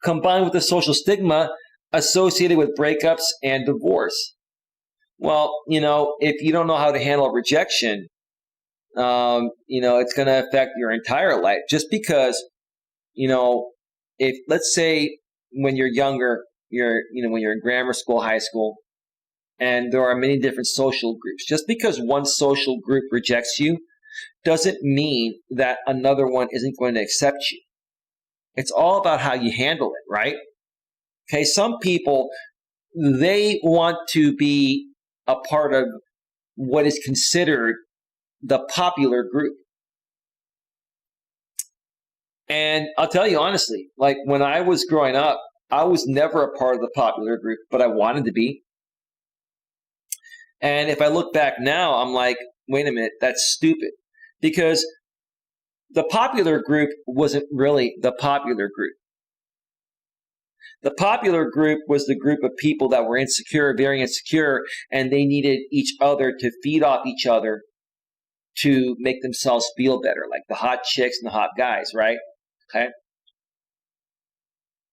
Combined with the social stigma associated with breakups and divorce. Well, if you don't know how to handle rejection, it's going to affect your entire life. Just because, if, let's say, when you're younger, when you're in grammar school, high school, and there are many different social groups. Just because one social group rejects you doesn't mean that another one isn't going to accept you. It's all about how you handle it, right? Okay, some people, they want to be a part of what is considered the popular group. And I'll tell you honestly, like when I was growing up, I was never a part of the popular group, but I wanted to be. And if I look back now, I'm like, wait a minute, that's stupid. Because the popular group wasn't really the popular group. The popular group was the group of people that were insecure, very insecure, and they needed each other to feed off each other to make themselves feel better, like the hot chicks and the hot guys, right? Okay.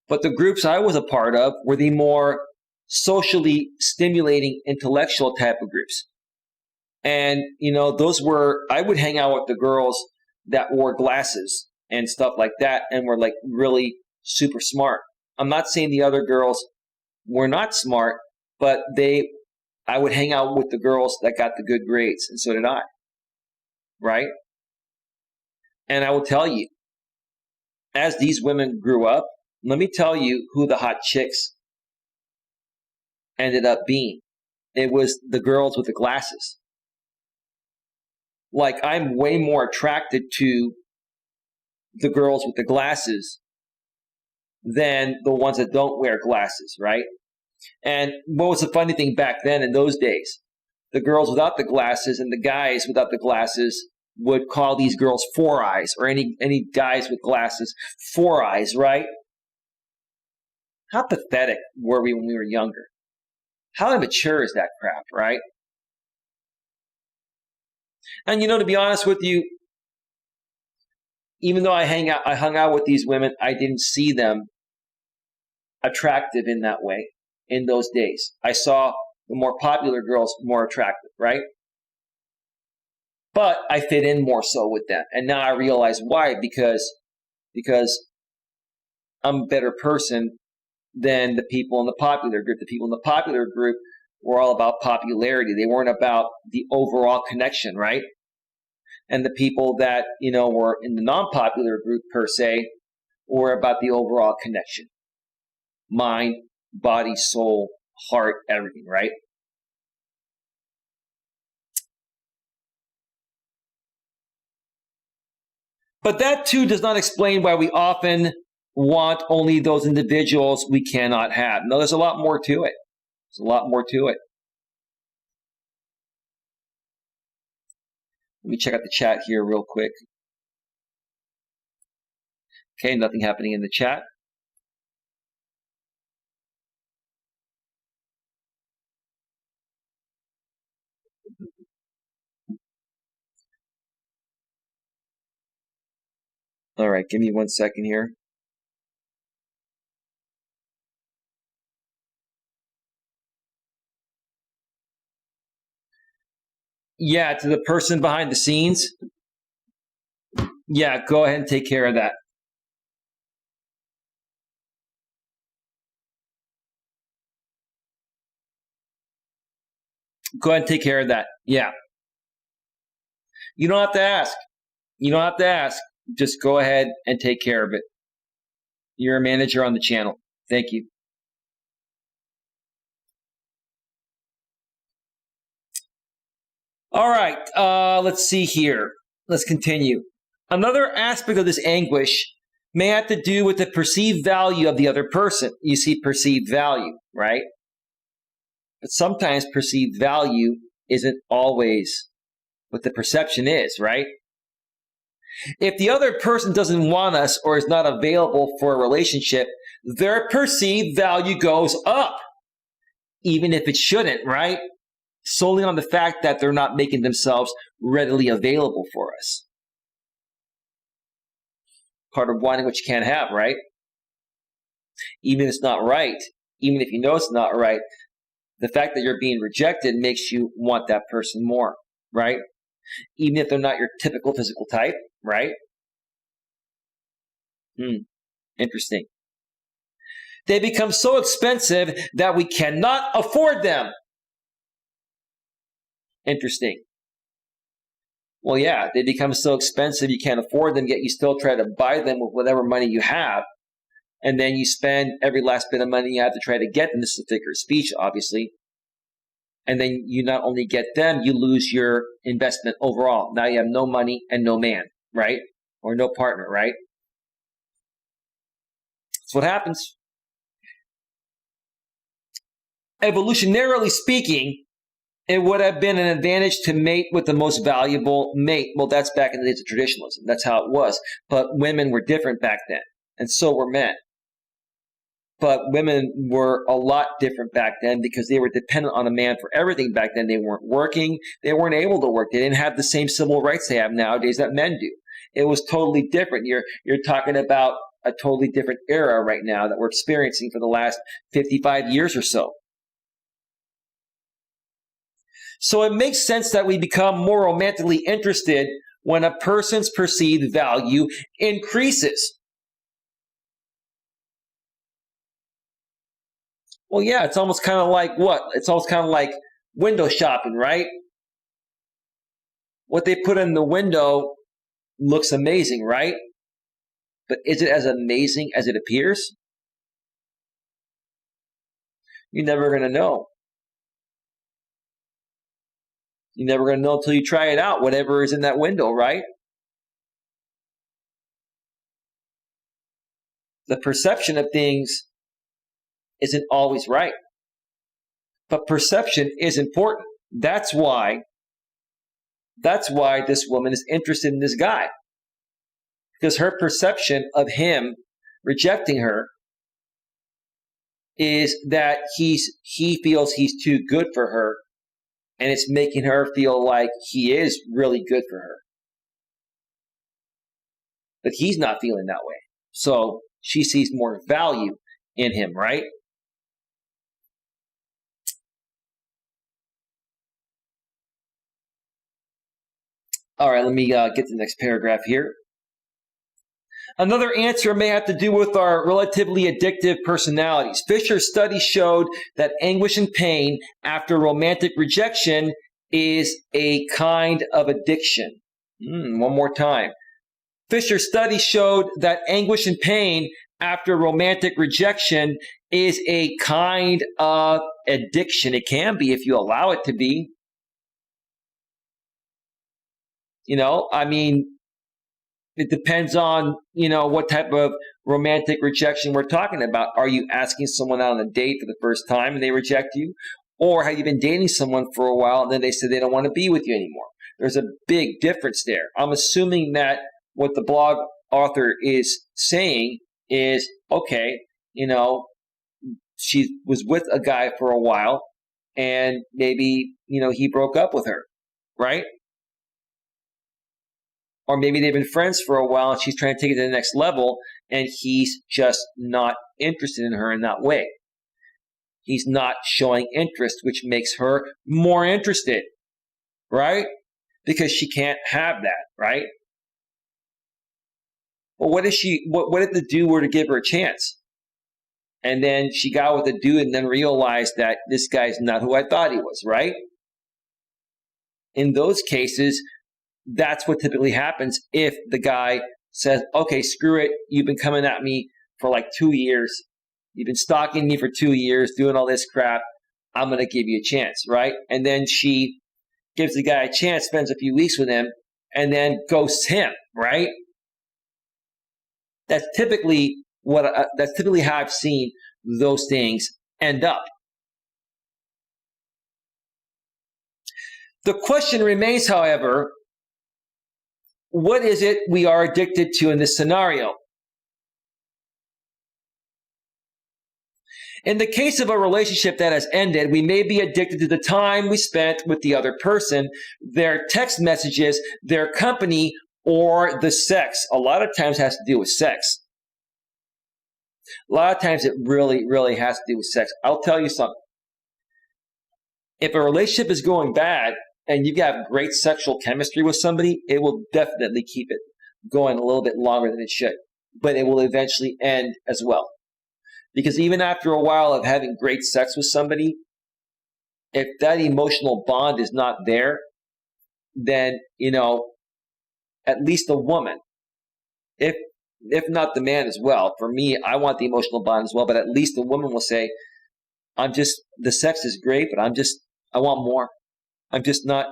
But the groups I was a part of were the more socially stimulating, intellectual type of groups. And, those were, I would hang out with the girls that wore glasses and stuff like that and were like really super smart. I'm not saying the other girls were not smart, but I would hang out with the girls that got the good grades, and so did I. Right? And I will tell you, as these women grew up, let me tell you who the hot chicks ended up being. It was the girls with the glasses. Like, I'm way more attracted to the girls with the glasses than the ones that don't wear glasses, right? And what was the funny thing back then in those days? The girls without the glasses and the guys without the glasses would call these girls four eyes, or any guys with glasses four eyes, right? How pathetic were we when we were younger? How immature is that crap, right? And to be honest with you, even though I hung out with these women, I didn't see them attractive in that way in those days. I saw the more popular girls more attractive, right? But I fit in more so with them. And now I realize why, because I'm a better person than the people in the popular group. The people in the popular group were all about popularity. They weren't about the overall connection, right? And the people that, were in the non-popular group per se were about the overall connection. Mind, body, soul, heart, everything, right? But that too does not explain why we often want only those individuals we cannot have. No, there's a lot more to it. There's a lot more to it. Let me check out the chat here real quick. Okay, nothing happening in the chat. All right, give me 1 second here. Yeah, to the person behind the scenes. Yeah, go ahead and take care of that. Go ahead and take care of that. Yeah. You don't have to ask. You don't have to ask. Just go ahead and take care of it. You're a manager on the channel. Thank you. All right, let's see here. Let's continue. Another aspect of this anguish may have to do with the perceived value of the other person. You see perceived value, right? But sometimes perceived value isn't always what the perception is, right? If the other person doesn't want us or is not available for a relationship, their perceived value goes up, even if it shouldn't, right? Solely on the fact that they're not making themselves readily available for us. Part of wanting what you can't have, right? Even if it's not right, even if you know it's not right, the fact that you're being rejected makes you want that person more, right? Even if they're not your typical physical type, right? Interesting. They become so expensive that we cannot afford them. Interesting. Well, yeah, they become so expensive you can't afford them, yet you still try to buy them with whatever money you have. and then you spend every last bit of money you have to try to get them. This is a figure of speech, obviously. And then you not only get them, you lose your investment overall. Now you have no money and no man, right? Or no partner, right? That's what happens. Evolutionarily speaking, it would have been an advantage to mate with the most valuable mate. Well, that's back in the days of traditionalism. That's how it was. But women were different back then, and so were men. But women were a lot different back then because they were dependent on a man for everything back then. They weren't working. They weren't able to work. They didn't have the same civil rights they have nowadays that men do. It was totally different. You're talking about a totally different era right now that we're experiencing for the last 55 years or so. So it makes sense that we become more romantically interested when a person's perceived value increases. Well, yeah, it's almost kind of like what? It's almost kind of like window shopping, right? What they put in the window looks amazing, right? But is it as amazing as it appears? You're never going to know. You're never going to know until you try it out, whatever is in that window, right? The perception of things isn't always right. But perception is important. That's why this woman is interested in this guy. Because her perception of him rejecting her is that he feels he's too good for her, and it's making her feel like he is really good for her. But he's not feeling that way. So she sees more value in him, right? All right, let me get to the next paragraph here. Another answer may have to do with our relatively addictive personalities. Fisher's study showed that anguish and pain after romantic rejection is a kind of addiction. One more time. Fisher's study showed that anguish and pain after romantic rejection is a kind of addiction. It can be if you allow it to be. It depends on, what type of romantic rejection we're talking about. Are you asking someone out on a date for the first time and they reject you? Or have you been dating someone for a while and then they say they don't want to be with you anymore? There's a big difference there. I'm assuming that what the blog author is saying is, okay, she was with a guy for a while and maybe, he broke up with her, right? Or maybe they've been friends for a while and she's trying to take it to the next level and he's just not interested in her in that way. He's not showing interest, which makes her more interested, right? Because she can't have that, right? Well, what if the dude were to give her a chance? And then she got with the dude and then realized that this guy's not who I thought he was, right? In those cases, that's what typically happens if the guy says, okay, screw it. You've been coming at me for like 2 years. You've been stalking me for 2 years, doing all this crap. I'm going to give you a chance, right? And then she gives the guy a chance, spends a few weeks with him, and then ghosts him, right? That's typically how I've seen those things end up. The question remains, however, what is it we are addicted to in this scenario? In the case of a relationship that has ended, we may be addicted to the time we spent with the other person, their text messages, their company, or the sex. A lot of times it has to do with sex. A lot of times it really, really has to do with sex. I'll tell you something. If a relationship is going bad, and you have great sexual chemistry with somebody, it will definitely keep it going a little bit longer than it should. But it will eventually end as well. Because even after a while of having great sex with somebody, if that emotional bond is not there, then, at least a woman, if if not the man as well. For me, I want the emotional bond as well, but at least the woman will say, the sex is great, but I want more. I'm just not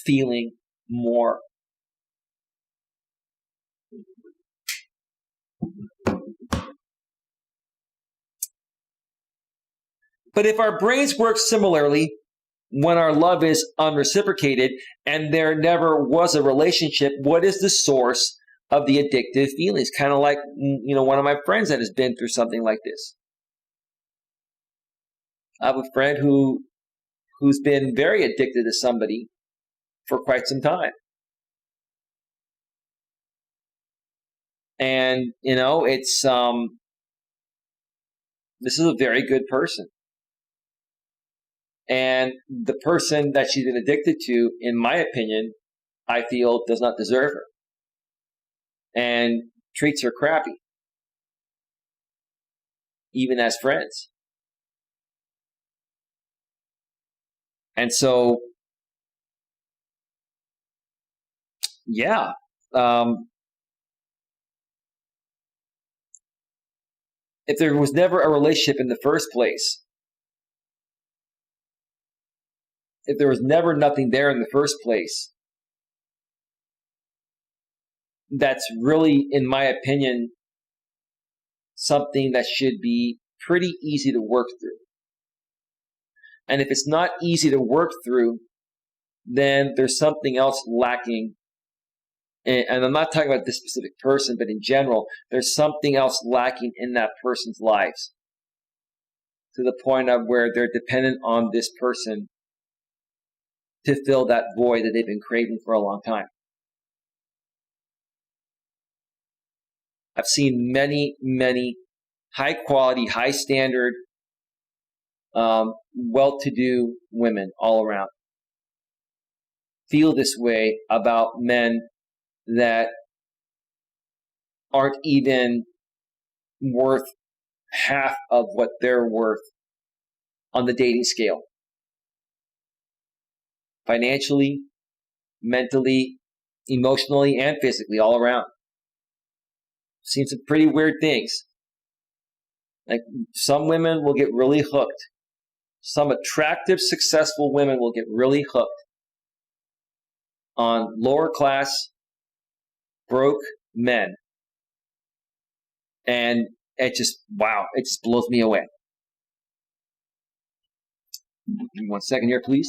feeling more. But if our brains work similarly, when our love is unreciprocated and there never was a relationship, what is the source of the addictive feelings? Kind of like, one of my friends that has been through something like this. I have a friend who's been very addicted to somebody for quite some time. And, it's, this is a very good person. And the person that she's been addicted to, in my opinion, I feel does not deserve her and treats her crappy, even as friends. And so, yeah, if there was never a relationship in the first place, if there was never nothing there in the first place, that's really, in my opinion, something that should be pretty easy to work through. And if it's not easy to work through, then there's something else lacking. And I'm not talking about this specific person, but in general, there's something else lacking in that person's lives, to the point of where they're dependent on this person to fill that void that they've been craving for a long time. I've seen many, many high quality, high standard, well-to-do women all around feel this way about men that aren't even worth half of what they're worth on the dating scale. Financially, mentally, emotionally, and physically, all around. Seen some pretty weird things. Like, some women will get really hooked. Some attractive, successful women will get really hooked on lower class, broke men. And it just blows me away. Give me 1 second here, please.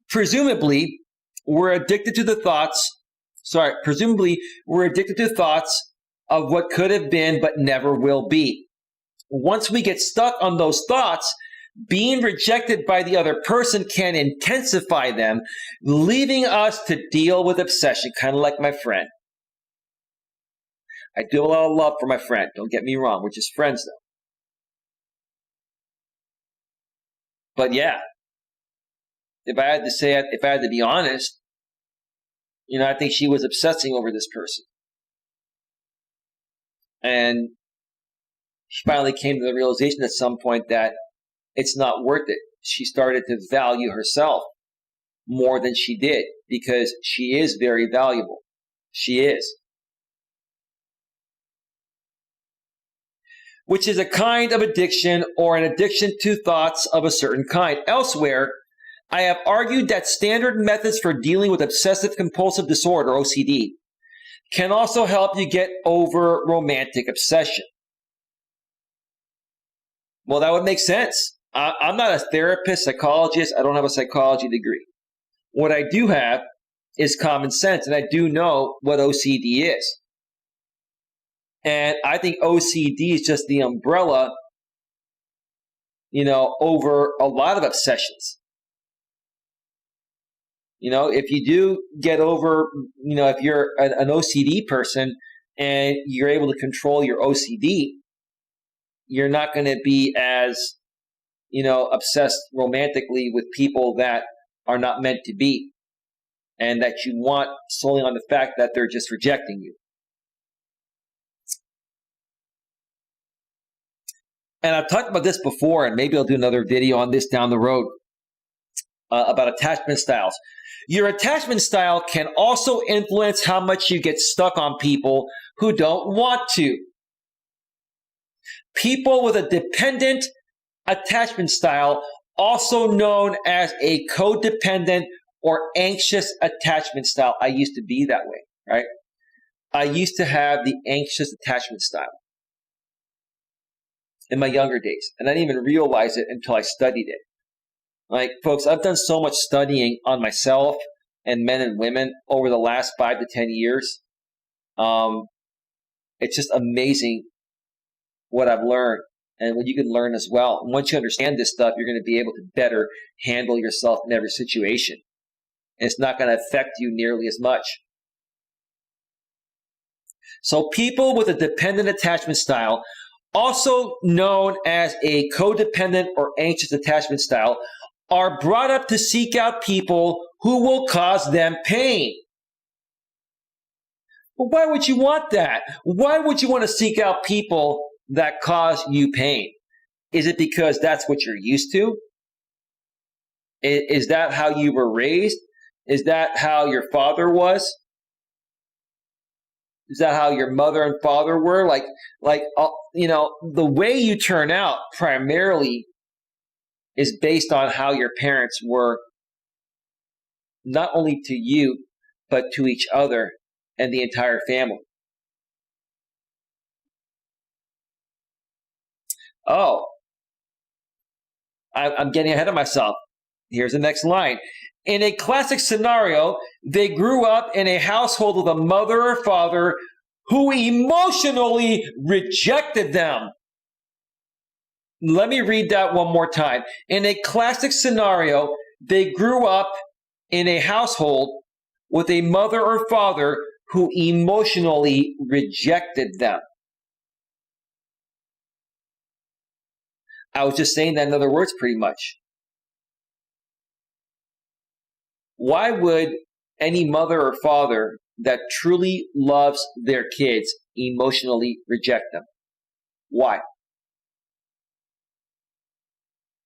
Presumably, we're addicted to thoughts of what could have been but never will be. Once we get stuck on those thoughts, being rejected by the other person can intensify them, leaving us to deal with obsession, kind of like my friend. I do a lot of love for my friend, don't get me wrong, we're just friends though. But yeah, if I had to be honest, I think she was obsessing over this person. And she finally came to the realization at some point that it's not worth it. She started to value herself more than she did, because she is very valuable. She is. Which is a kind of addiction, or an addiction to thoughts of a certain kind. Elsewhere, I have argued that standard methods for dealing with obsessive compulsive disorder, OCD, can also help you get over romantic obsession. Well, that would make sense. I'm not a therapist, psychologist. I don't have a psychology degree. What I do have is common sense, and I do know what OCD is. And I think OCD is just the umbrella, over a lot of obsessions. If you do get over, if you're an OCD person and you're able to control your OCD, you're not going to be as, obsessed romantically with people that are not meant to be, and that you want solely on the fact that they're just rejecting you. And I've talked about this before, and maybe I'll do another video on this down the road. about attachment styles. Your attachment style can also influence how much you get stuck on people who don't want to. People with a dependent attachment style, also known as a codependent or anxious attachment style. I used to be that way, right? I used to have the anxious attachment style in my younger days, and I didn't even realize it until I studied it. Like, folks, I've done so much studying on myself and men and women over the last 5 to 10 years. It's just amazing what I've learned and what you can learn as well. And once you understand this stuff, you're going to be able to better handle yourself in every situation. And it's not going to affect you nearly as much. So people with a dependent attachment style, also known as a codependent or anxious attachment style, are brought up to seek out people who will cause them pain. Well, why would you want that? Why would you want to seek out people that cause you pain? Is it because that's what you're used to? Is that how you were raised? Is that how your father was? Is that how your mother and father were? The way you turn out primarily is based on how your parents were, not only to you, but to each other and the entire family. Oh, I'm getting ahead of myself. Here's the next line. In a classic scenario, they grew up in a household with a mother or father who emotionally rejected them. Let me read that one more time. In a classic scenario, they grew up in a household with a mother or father who emotionally rejected them. I was just saying that in other words, pretty much. Why would any mother or father that truly loves their kids emotionally reject them? Why?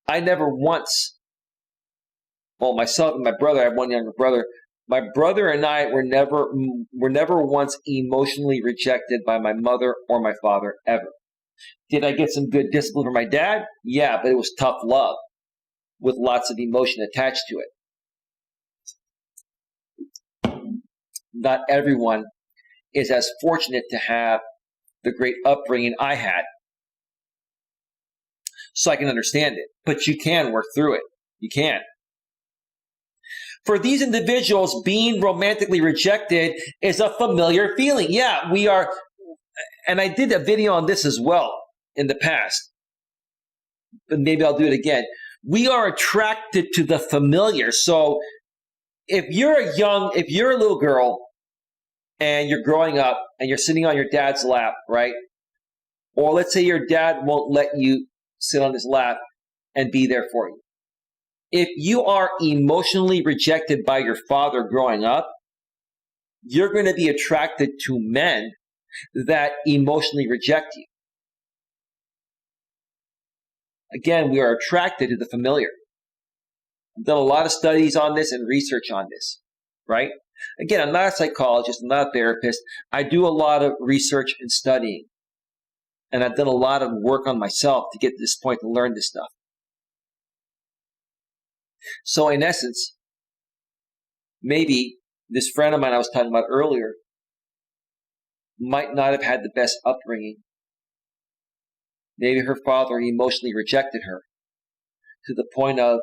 I never once, myself and my brother, I have one younger brother, my brother and I were never once emotionally rejected by my mother or my father, ever. Did I get some good discipline from my dad? Yeah, but it was tough love with lots of emotion attached to it. Not everyone is as fortunate to have the great upbringing I had. So I can understand it, but you can work through it. You can. For these individuals, being romantically rejected is a familiar feeling. Yeah, we are, and I did a video on this as well in the past, but maybe I'll do it again. We are attracted to the familiar. So if you're a little girl and you're growing up and you're sitting on your dad's lap, right? Or let's say your dad won't let you sit on his lap and be there for you. If you are emotionally rejected by your father growing up, you're going to be attracted to men that emotionally reject you. Again, we are attracted to the familiar. I've done a lot of studies on this and research on this, right? Again, I'm not a psychologist, I'm not a therapist. I do a lot of research and studying. And I've done a lot of work on myself to get to this point to learn this stuff. So in essence, maybe this friend of mine I was talking about earlier might not have had the best upbringing. Maybe her father emotionally rejected her to the point of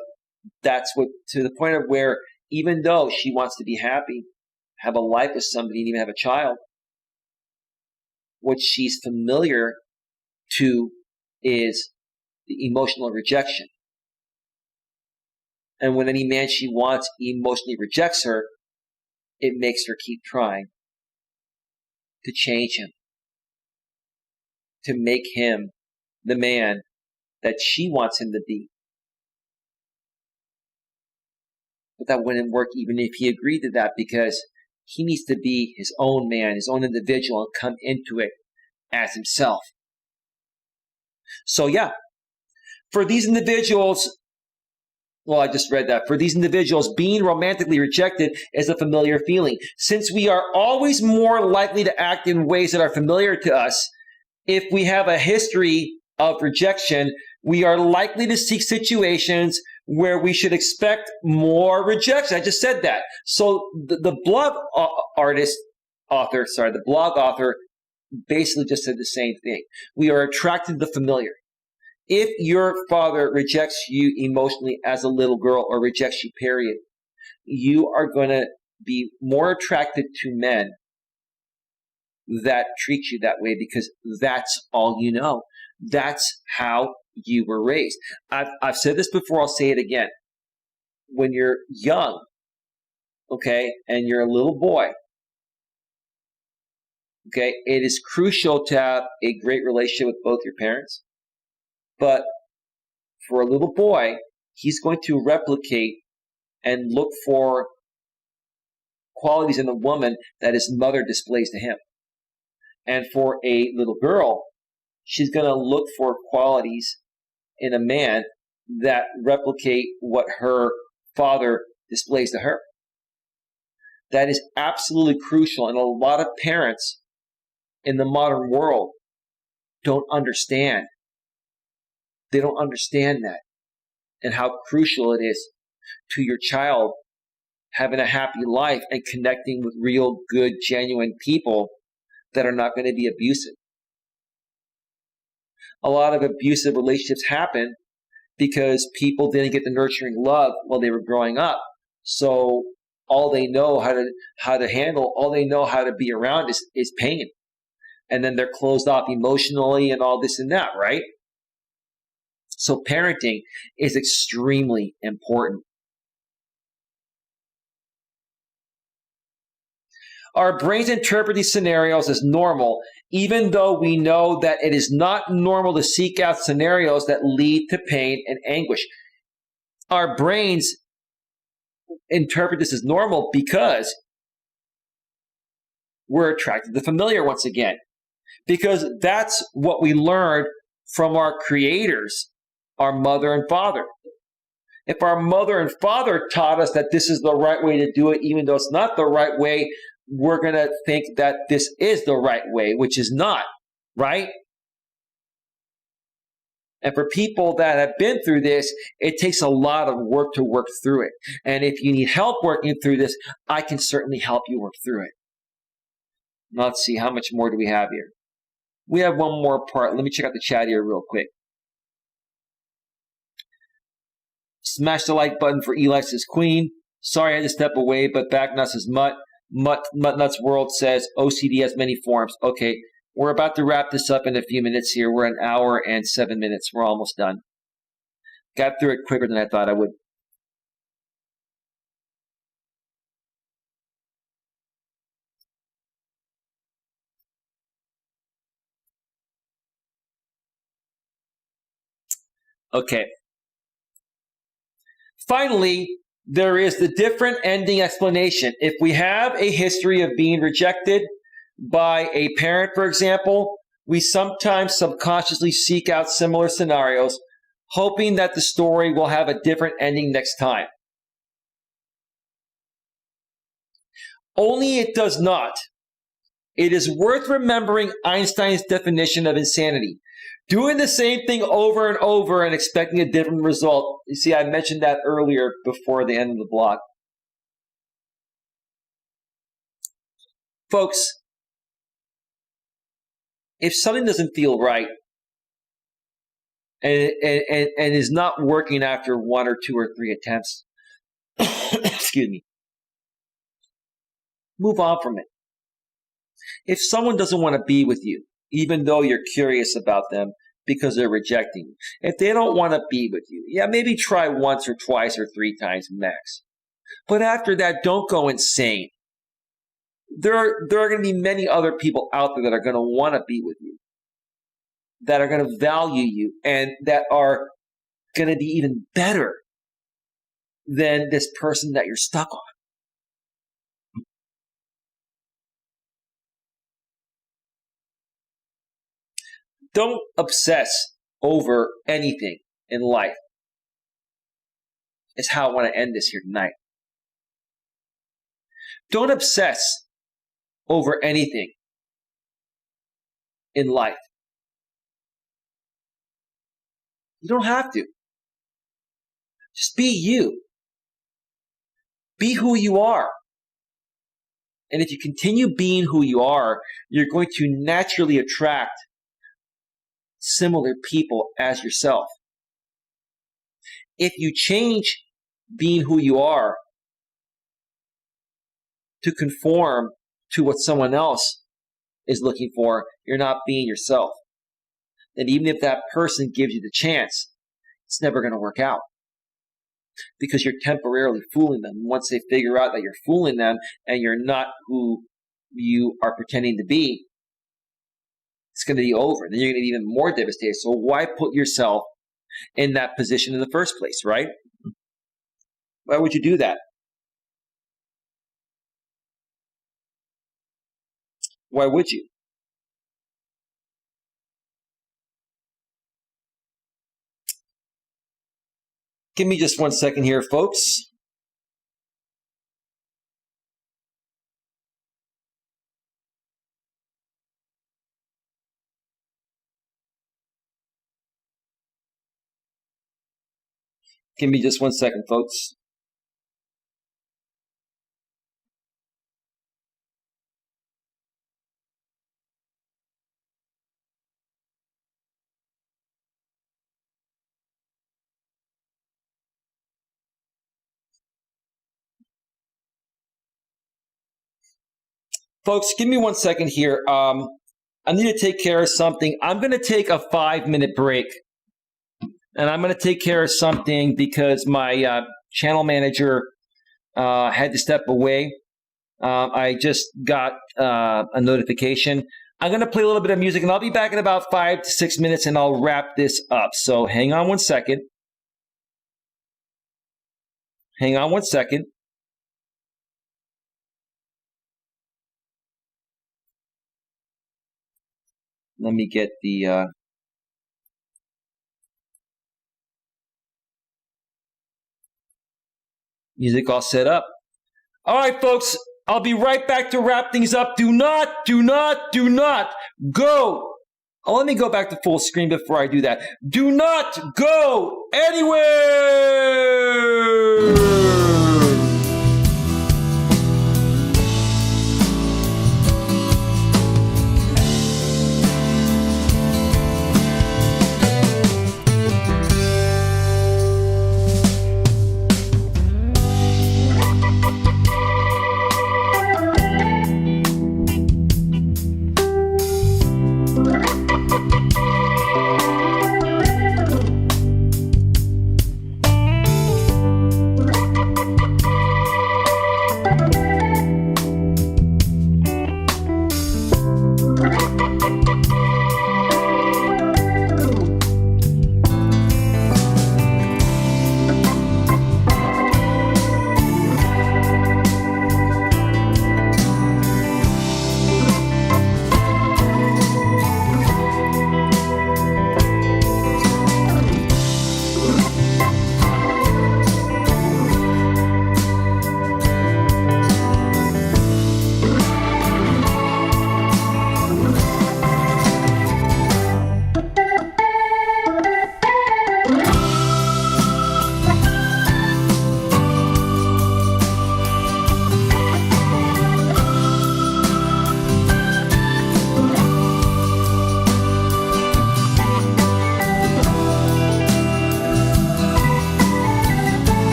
where even though she wants to be happy, have a life with somebody, and even have a child, what she's familiar to is the emotional rejection. And when any man she wants emotionally rejects her, it makes her keep trying to change him, to make him the man that she wants him to be. But that wouldn't work even if he agreed to that, because he needs to be his own man, his own individual, and come into it as himself. So yeah, for these individuals, Well, I just read that. For these individuals, being romantically rejected is a familiar feeling. Since we are always more likely to act in ways that are familiar to us, if we have a history of rejection, we are likely to seek situations where we should expect more rejection. I just said that. So the blog author basically just said the same thing. We are attracted to the familiar. If your father rejects you emotionally as a little girl or rejects you, period, you are going to be more attracted to men that treat you that way because that's all you know. That's how you were raised. I've said this before, I'll say it again. When you're young, okay, and you're a little boy, okay, it is crucial to have a great relationship with both your parents. But for a little boy, he's going to replicate and look for qualities in a woman that his mother displays to him. And for a little girl, she's going to look for qualities in a man that replicate what her father displays to her. That is absolutely crucial. And a lot of parents in the modern world don't understand. They don't understand that and how crucial it is to your child having a happy life and connecting with real, good, genuine people that are not going to be abusive. A lot of abusive relationships happen because people didn't get the nurturing love while they were growing up. So all they know how to handle, all they know how to be around is pain. And then they're closed off emotionally and all this and that, right? So parenting is extremely important. Our brains interpret these scenarios as normal, even though we know that it is not normal to seek out scenarios that lead to pain and anguish. Our brains interpret this as normal because we're attracted to the familiar once again. Because that's what we learned from our creators, our mother and father. If our mother and father taught us that this is the right way to do it, even though it's not the right way, we're going to think that this is the right way, which is not, right? And for people that have been through this, it takes a lot of work to work through it. And if you need help working through this, I can certainly help you work through it. Now, let's see, how much more do we have here? We have one more part. Let me check out the chat here real quick. Smash the like button for Elias says Queen. Sorry I had to step away, but Backnuts is Mutt. Mutt Nuts World says OCD has many forms. Okay, we're about to wrap this up in a few minutes here. We're an hour and 7 minutes. We're almost done. Got through it quicker than I thought I would. Okay. Finally, there is the different ending explanation. If we have a history of being rejected by a parent, for example, we sometimes subconsciously seek out similar scenarios, hoping that the story will have a different ending next time. Only it does not. It is worth remembering Einstein's definition of insanity. Doing the same thing over and over and expecting a different result. You see, I mentioned that earlier before the end of the blog. Folks, if something doesn't feel right and is not working after 1 or 2 or 3 attempts, excuse me, move on from it. If someone doesn't want to be with you, even though you're curious about them because they're rejecting you, if they don't want to be with you, yeah, maybe try once or twice or 3 times max. But after that, don't go insane. There are going to be many other people out there that are going to want to be with you, that are going to value you, and that are going to be even better than this person that you're stuck on. Don't obsess over anything in life. is how I want to end this here tonight. Don't obsess over anything in life. You don't have to. Just be you. Be who you are. And if you continue being who you are, you're going to naturally attract similar people as yourself. If you change being who you are to conform to what someone else is looking for, you're not being yourself. And even if that person gives you the chance, it's never going to work out. Because you're temporarily fooling them. Once they figure out that you're fooling them and you're not who you are pretending to be, it's going to be over. Then you're going to be even more devastated. So why put yourself in that position in the first place, right? Why would you do that? Why would you? Give me just 1 second here, folks. Give me just 1 second, folks. Folks, give me 1 second here. I need to take care of something. I'm going to take a 5-minute break. And I'm going to take care of something because my channel manager had to step away. I just got a notification. I'm going to play a little bit of music, and I'll be back in about 5 to 6 minutes, and I'll wrap this up. So hang on 1 second. Hang on 1 second. Let me get the music all set up. All right, folks, I'll be right back to wrap things up. Do not go. Oh, let me go back to full screen before I do that. Do not go anywhere.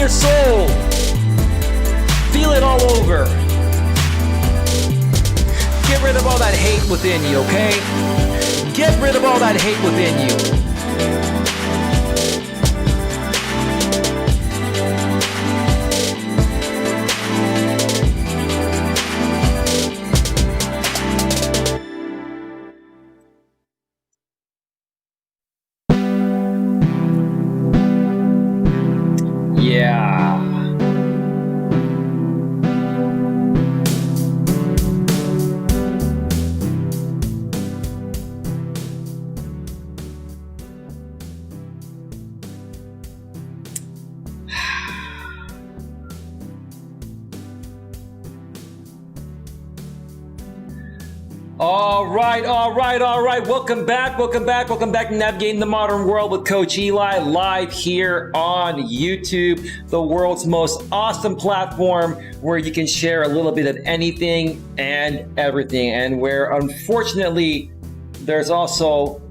your soul. Feel it all over. Get rid of all that hate within you, okay? Get rid of all that hate within you. Yeah. All right. Welcome back to Navigating the Modern World with Coach Eli, live here on YouTube, the world's most awesome platform where you can share a little bit of anything and everything, and where unfortunately there's also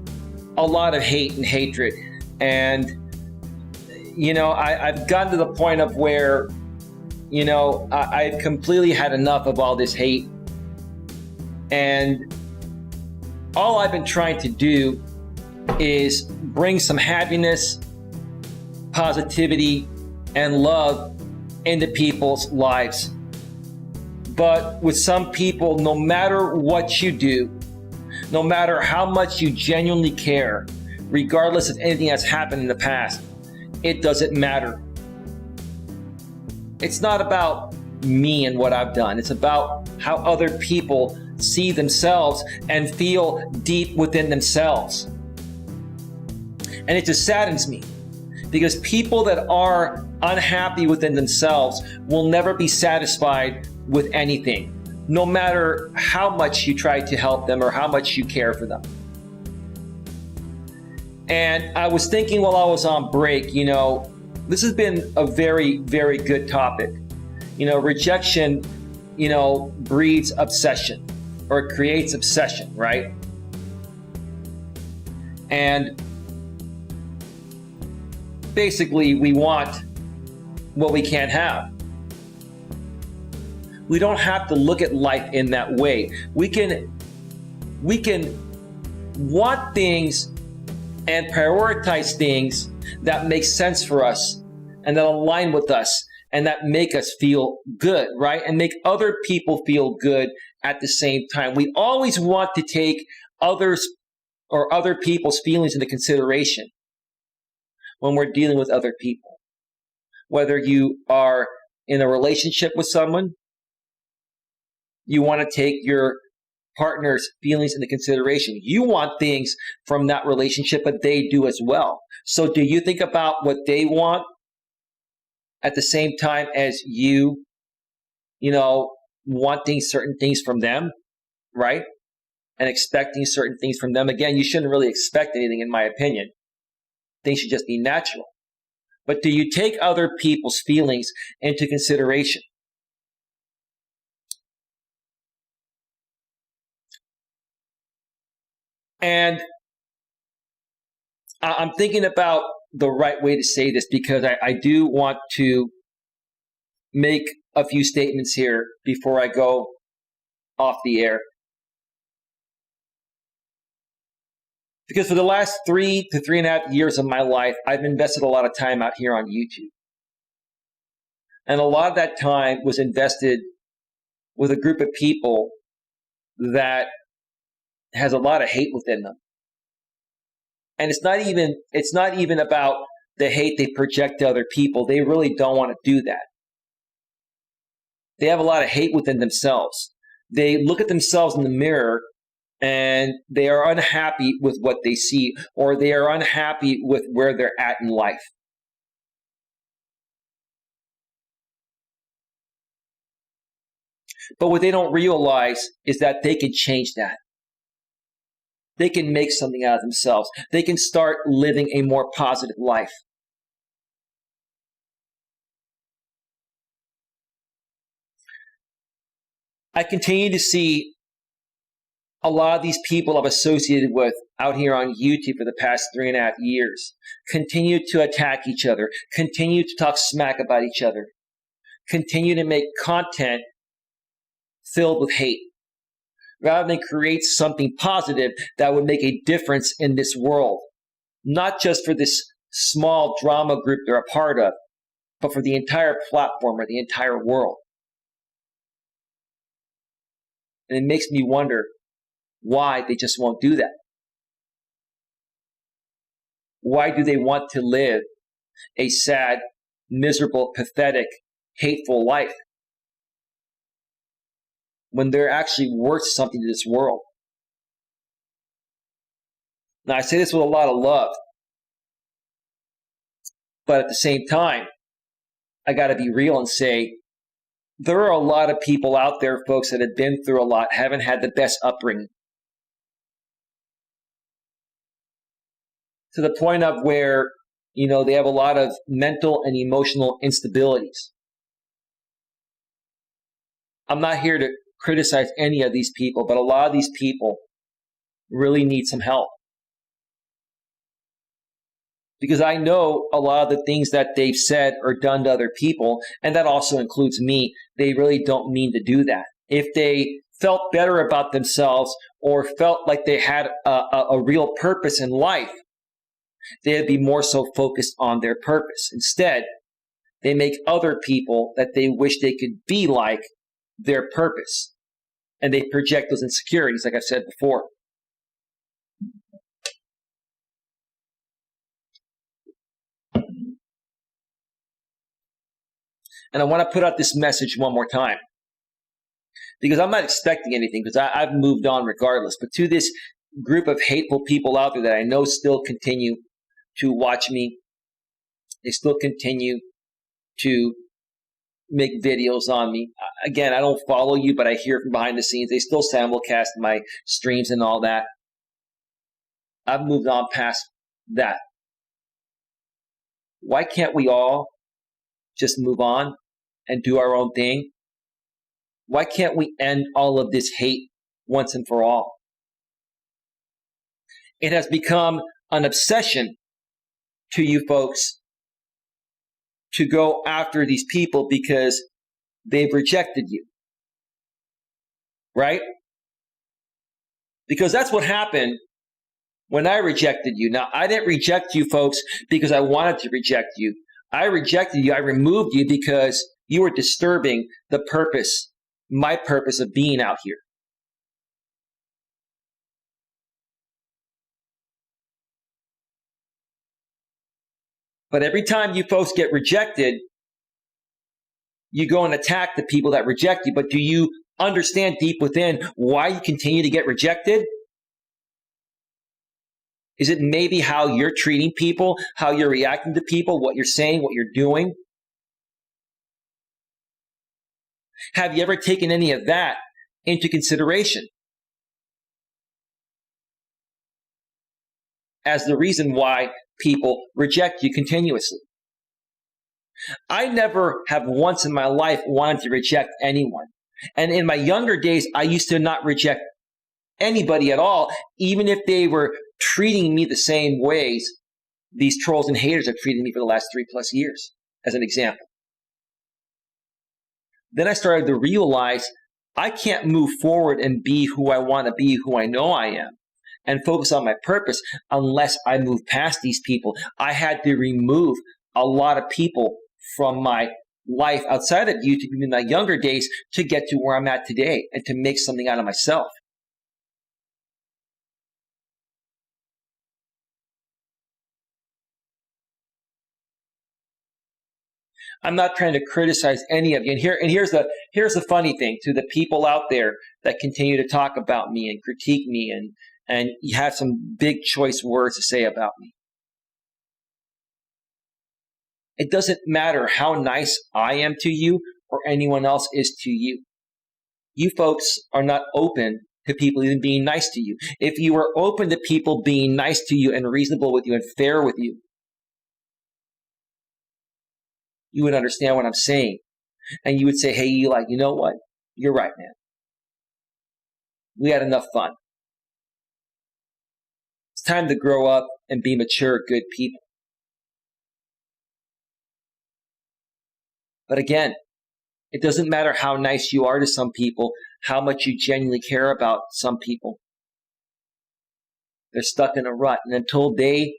a lot of hate and hatred. And I've gotten to the point of where I've completely had enough of all this hate. And all I've been trying to do is bring some happiness, positivity, and love into people's lives. But with some people, no matter what you do, no matter how much you genuinely care, regardless of anything that's happened in the past, it doesn't matter. It's not about me and what I've done. It's about how other people see themselves and feel deep within themselves. And it just saddens me, because people that are unhappy within themselves will never be satisfied with anything, no matter how much you try to help them or how much you care for them. And I was thinking while I was on break, this has been a very, very good topic. Rejection, breeds obsession, or creates obsession, right? And basically, we want what we can't have. We don't have to look at life in that way. We can want things and prioritize things that make sense for us and that align with us and that make us feel good, right? And make other people feel good at the same time. We always want to take others or other people's feelings into consideration when we're dealing with other people. Whether you are in a relationship with someone, you want to take your partner's feelings into consideration. You want things from that relationship, but they do as well. So do you think about what they want at the same time as you wanting certain things from them, right? And expecting certain things from them? Again, you shouldn't really expect anything, in my opinion. Things should just be natural. But do you take other people's feelings into consideration? And I'm thinking about the right way to say this, because I do want to make a few statements here before I go off the air. Because for the last 3 to 3.5 years of my life, I've invested a lot of time out here on YouTube. And a lot of that time was invested with a group of people that has a lot of hate within them. And it's not even about the hate they project to other people. They really don't want to do that. They have a lot of hate within themselves. They look at themselves in the mirror and they are unhappy with what they see, or they are unhappy with where they're at in life. But what they don't realize is that they can change that. They can make something out of themselves. They can start living a more positive life. I continue to see a lot of these people I've associated with out here on YouTube for the past 3.5 years continue to attack each other, continue to talk smack about each other, continue to make content filled with hate, rather than create something positive that would make a difference in this world, not just for this small drama group they're a part of, but for the entire platform or the entire world. And it makes me wonder why they just won't do that. Why do they want to live a sad, miserable, pathetic, hateful life when they're actually worth something to this world? Now, I say this with a lot of love, but at the same time, I got to be real and say, there are a lot of people out there, folks, that have been through a lot, haven't had the best upbringing. To the point of where, they have a lot of mental and emotional instabilities. I'm not here to criticize any of these people, but a lot of these people really need some help. Because I know a lot of the things that they've said or done to other people, and that also includes me, they really don't mean to do that. If they felt better about themselves or felt like they had a real purpose in life, they'd be more so focused on their purpose. Instead, they make other people that they wish they could be like their purpose. And they project those insecurities, like I've said before. And I want to put out this message one more time, because I'm not expecting anything, because I've moved on regardless. But to this group of hateful people out there that I know still continue to watch me, they still continue to make videos on me. Again, I don't follow you, but I hear from behind the scenes. They still simulcast my streams and all that. I've moved on past that. Why can't we all just move on and do our own thing? Why can't we end all of this hate once and for all? It has become an obsession to you folks to go after these people because they've rejected you. Right? Because that's what happened when I rejected you. Now, I didn't reject you folks because I wanted to reject you. I rejected you, I removed you because you were disturbing the purpose, my purpose of being out here. But every time you folks get rejected, you go and attack the people that reject you. But do you understand deep within why you continue to get rejected? Is it maybe how you're treating people, how you're reacting to people, what you're saying, what you're doing? Have you ever taken any of that into consideration as the reason why people reject you continuously? I never have once in my life wanted to reject anyone. And in my younger days, I used to not reject anybody at all, even if they were treating me the same ways these trolls and haters have treated me for the last 3+ years, as an example. Then I started to realize I can't move forward and be who I want to be, who I know I am, and focus on my purpose unless I move past these people. I had to remove a lot of people from my life outside of YouTube in my younger days to get to where I'm at today and to make something out of myself. I'm not trying to criticize any of you. And here's the funny thing, to the people out there that continue to talk about me and critique me and you have some big choice words to say about me. It doesn't matter how nice I am to you or anyone else is to you. You folks are not open to people even being nice to you. If you were open to people being nice to you and reasonable with you and fair with you, you would understand what I'm saying. And you would say, hey, Eli, you know what? You're right, man. We had enough fun. time to grow up and be mature, good people. But again, it doesn't matter how nice you are to some people, how much you genuinely care about some people. They're stuck in a rut. And until they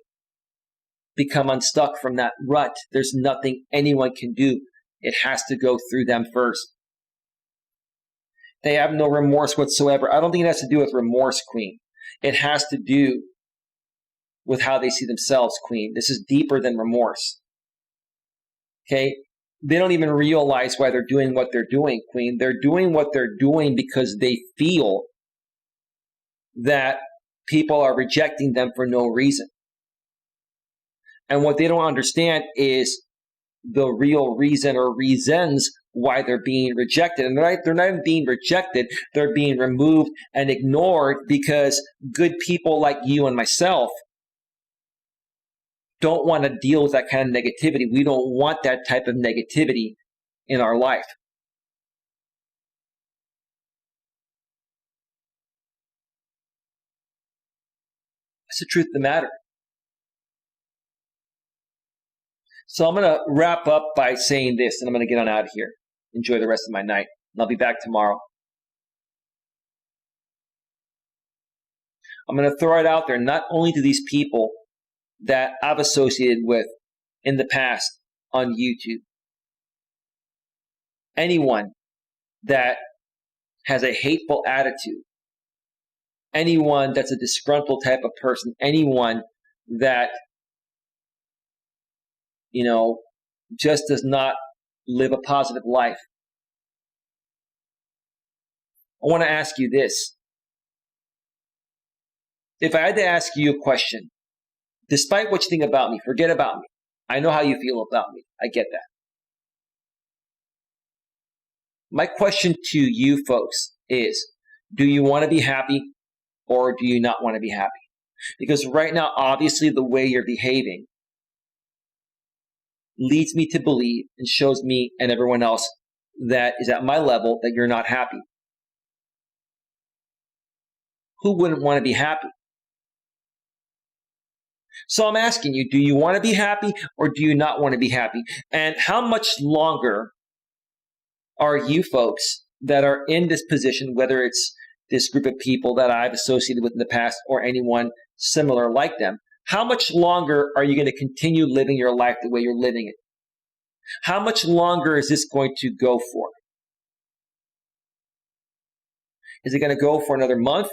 become unstuck from that rut, there's nothing anyone can do. It has to go through them first. They have no remorse whatsoever. I don't think it has to do with remorse, Queen. It has to do with how they see themselves, Queen. This is deeper than remorse. Okay? They don't even realize why they're doing what they're doing, Queen. They're doing what they're doing because they feel that people are rejecting them for no reason. And what they don't understand is the real reason or reasons why they're being rejected. And they're not even being rejected. They're being removed and ignored because good people like you and myself don't want to deal with that kind of negativity. We don't want that type of negativity in our life. That's the truth of the matter. So I'm going to wrap up by saying this, and I'm going to get on out of here. Enjoy the rest of my night. And I'll be back tomorrow. I'm going to throw it out there, not only to these people that I've associated with in the past on YouTube. Anyone that has a hateful attitude, anyone that's a disgruntled type of person, anyone that, just does not live a positive life. I want to ask you this. If I had to ask you a question, despite what you think about me, forget about me. I know how you feel about me. I get that. My question to you folks is, do you want to be happy or do you not want to be happy? Because right now, obviously, the way you're behaving leads me to believe and shows me and everyone else that is at my level that you're not happy. Who wouldn't want to be happy? So I'm asking you, do you want to be happy or do you not want to be happy? And how much longer are you folks that are in this position, whether it's this group of people that I've associated with in the past or anyone similar like them, how much longer are you going to continue living your life the way you're living it? How much longer is this going to go for? Is it going to go for another month,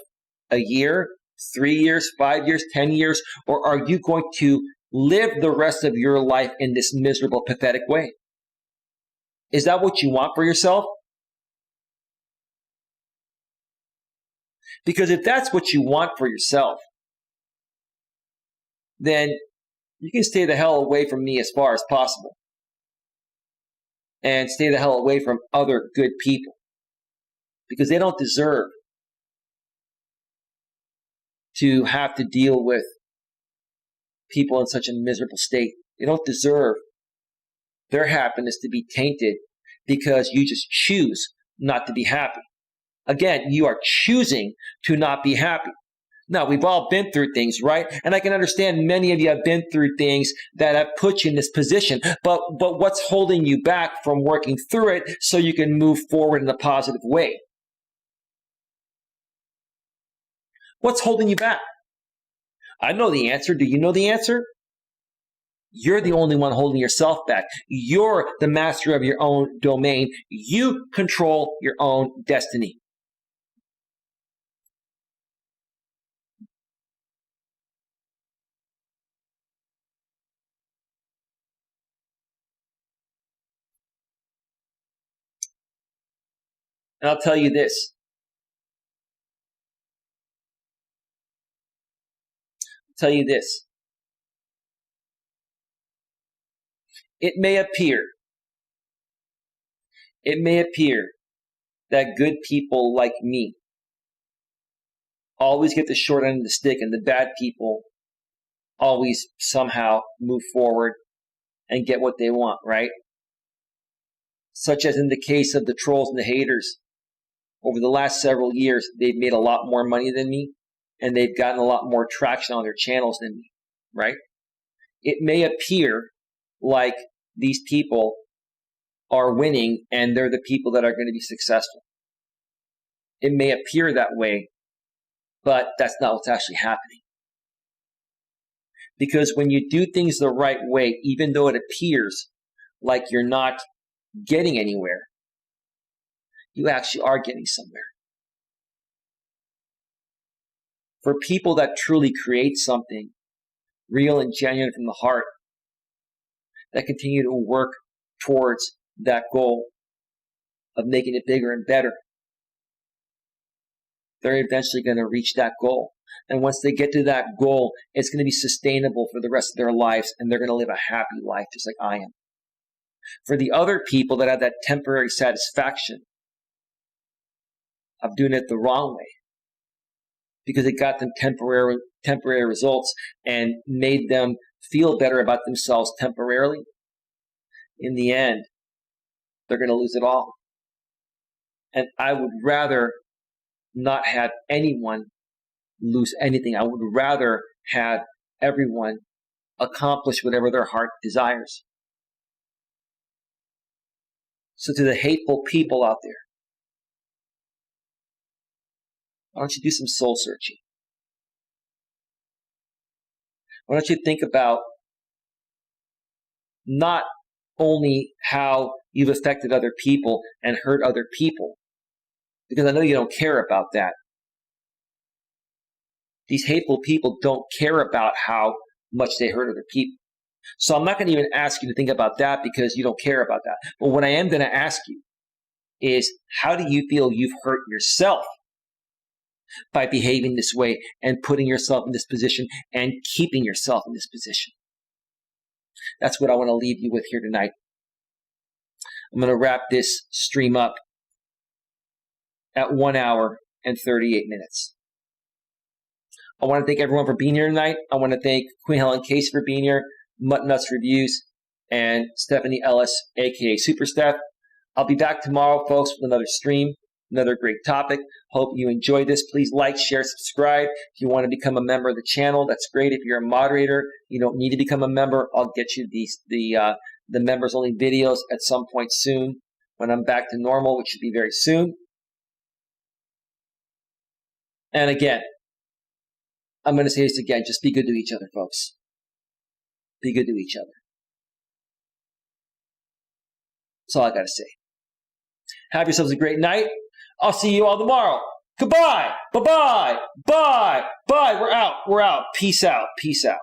a year, 3 years, 5 years, 10 years? Or are you going to live the rest of your life in this miserable, pathetic way? Is that what you want for yourself? Because if that's what you want for yourself, then you can stay the hell away from me as far as possible. And stay the hell away from other good people. Because they don't deserve to have to deal with people in such a miserable state. They don't deserve their happiness to be tainted because you just choose not to be happy. Again, you are choosing to not be happy. Now, we've all been through things, right? And I can understand many of you have been through things that have put you in this position. But what's holding you back from working through it so you can move forward in a positive way? What's holding you back? I know the answer. Do you know the answer? You're the only one holding yourself back. You're the master of your own domain. You control your own destiny. And I'll tell you this. It may appear that good people like me always get the short end of the stick and the bad people always somehow move forward and get what they want, right? Such as in the case of the trolls and the haters. Over the last several years, they've made a lot more money than me. and they've gotten a lot more traction on their channels than me, right? It may appear like these people are winning and they're the people that are going to be successful. It may appear that way, but that's not what's actually happening. Because when you do things the right way, even though it appears like you're not getting anywhere, you actually are getting somewhere. For people that truly create something real and genuine from the heart, that continue to work towards that goal of making it bigger and better, they're eventually going to reach that goal. And once they get to that goal, it's going to be sustainable for the rest of their lives, and they're going to live a happy life just like I am. For the other people that have that temporary satisfaction of doing it the wrong way, because it got them temporary results and made them feel better about themselves temporarily, in the end, they're going to lose it all. And I would rather not have anyone lose anything. I would rather have everyone accomplish whatever their heart desires. So to the hateful people out there, why don't you do some soul searching? Why don't you think about not only how you've affected other people and hurt other people, because I know you don't care about that. These hateful people don't care about how much they hurt other people. So I'm not going to even ask you to think about that because you don't care about that. But what I am going to ask you is, how do you feel you've hurt yourself by behaving this way and putting yourself in this position and keeping yourself in this position? That's what I want to leave you with here tonight. I'm going to wrap this stream up at 1 hour and 38 minutes. I want to thank everyone for being here tonight. I want to thank Queen Helen Case for being here, Mutt Nuts Reviews, and Stephanie Ellis, aka Super Steph. I'll be back tomorrow, folks, with another stream, another great topic. Hope you enjoyed this. Please like, share, subscribe. If you want to become a member of the channel, that's great. If you're a moderator, you don't need to become a member. I'll get you the members only videos at some point soon when I'm back to normal, which should be very soon. And again, I'm going to say this again, just be good to each other, folks. Be good to each other. That's all I got to say. Have yourselves a great night. I'll see you all tomorrow. Goodbye. Bye-bye. Bye. Bye. We're out. Peace out. Peace out.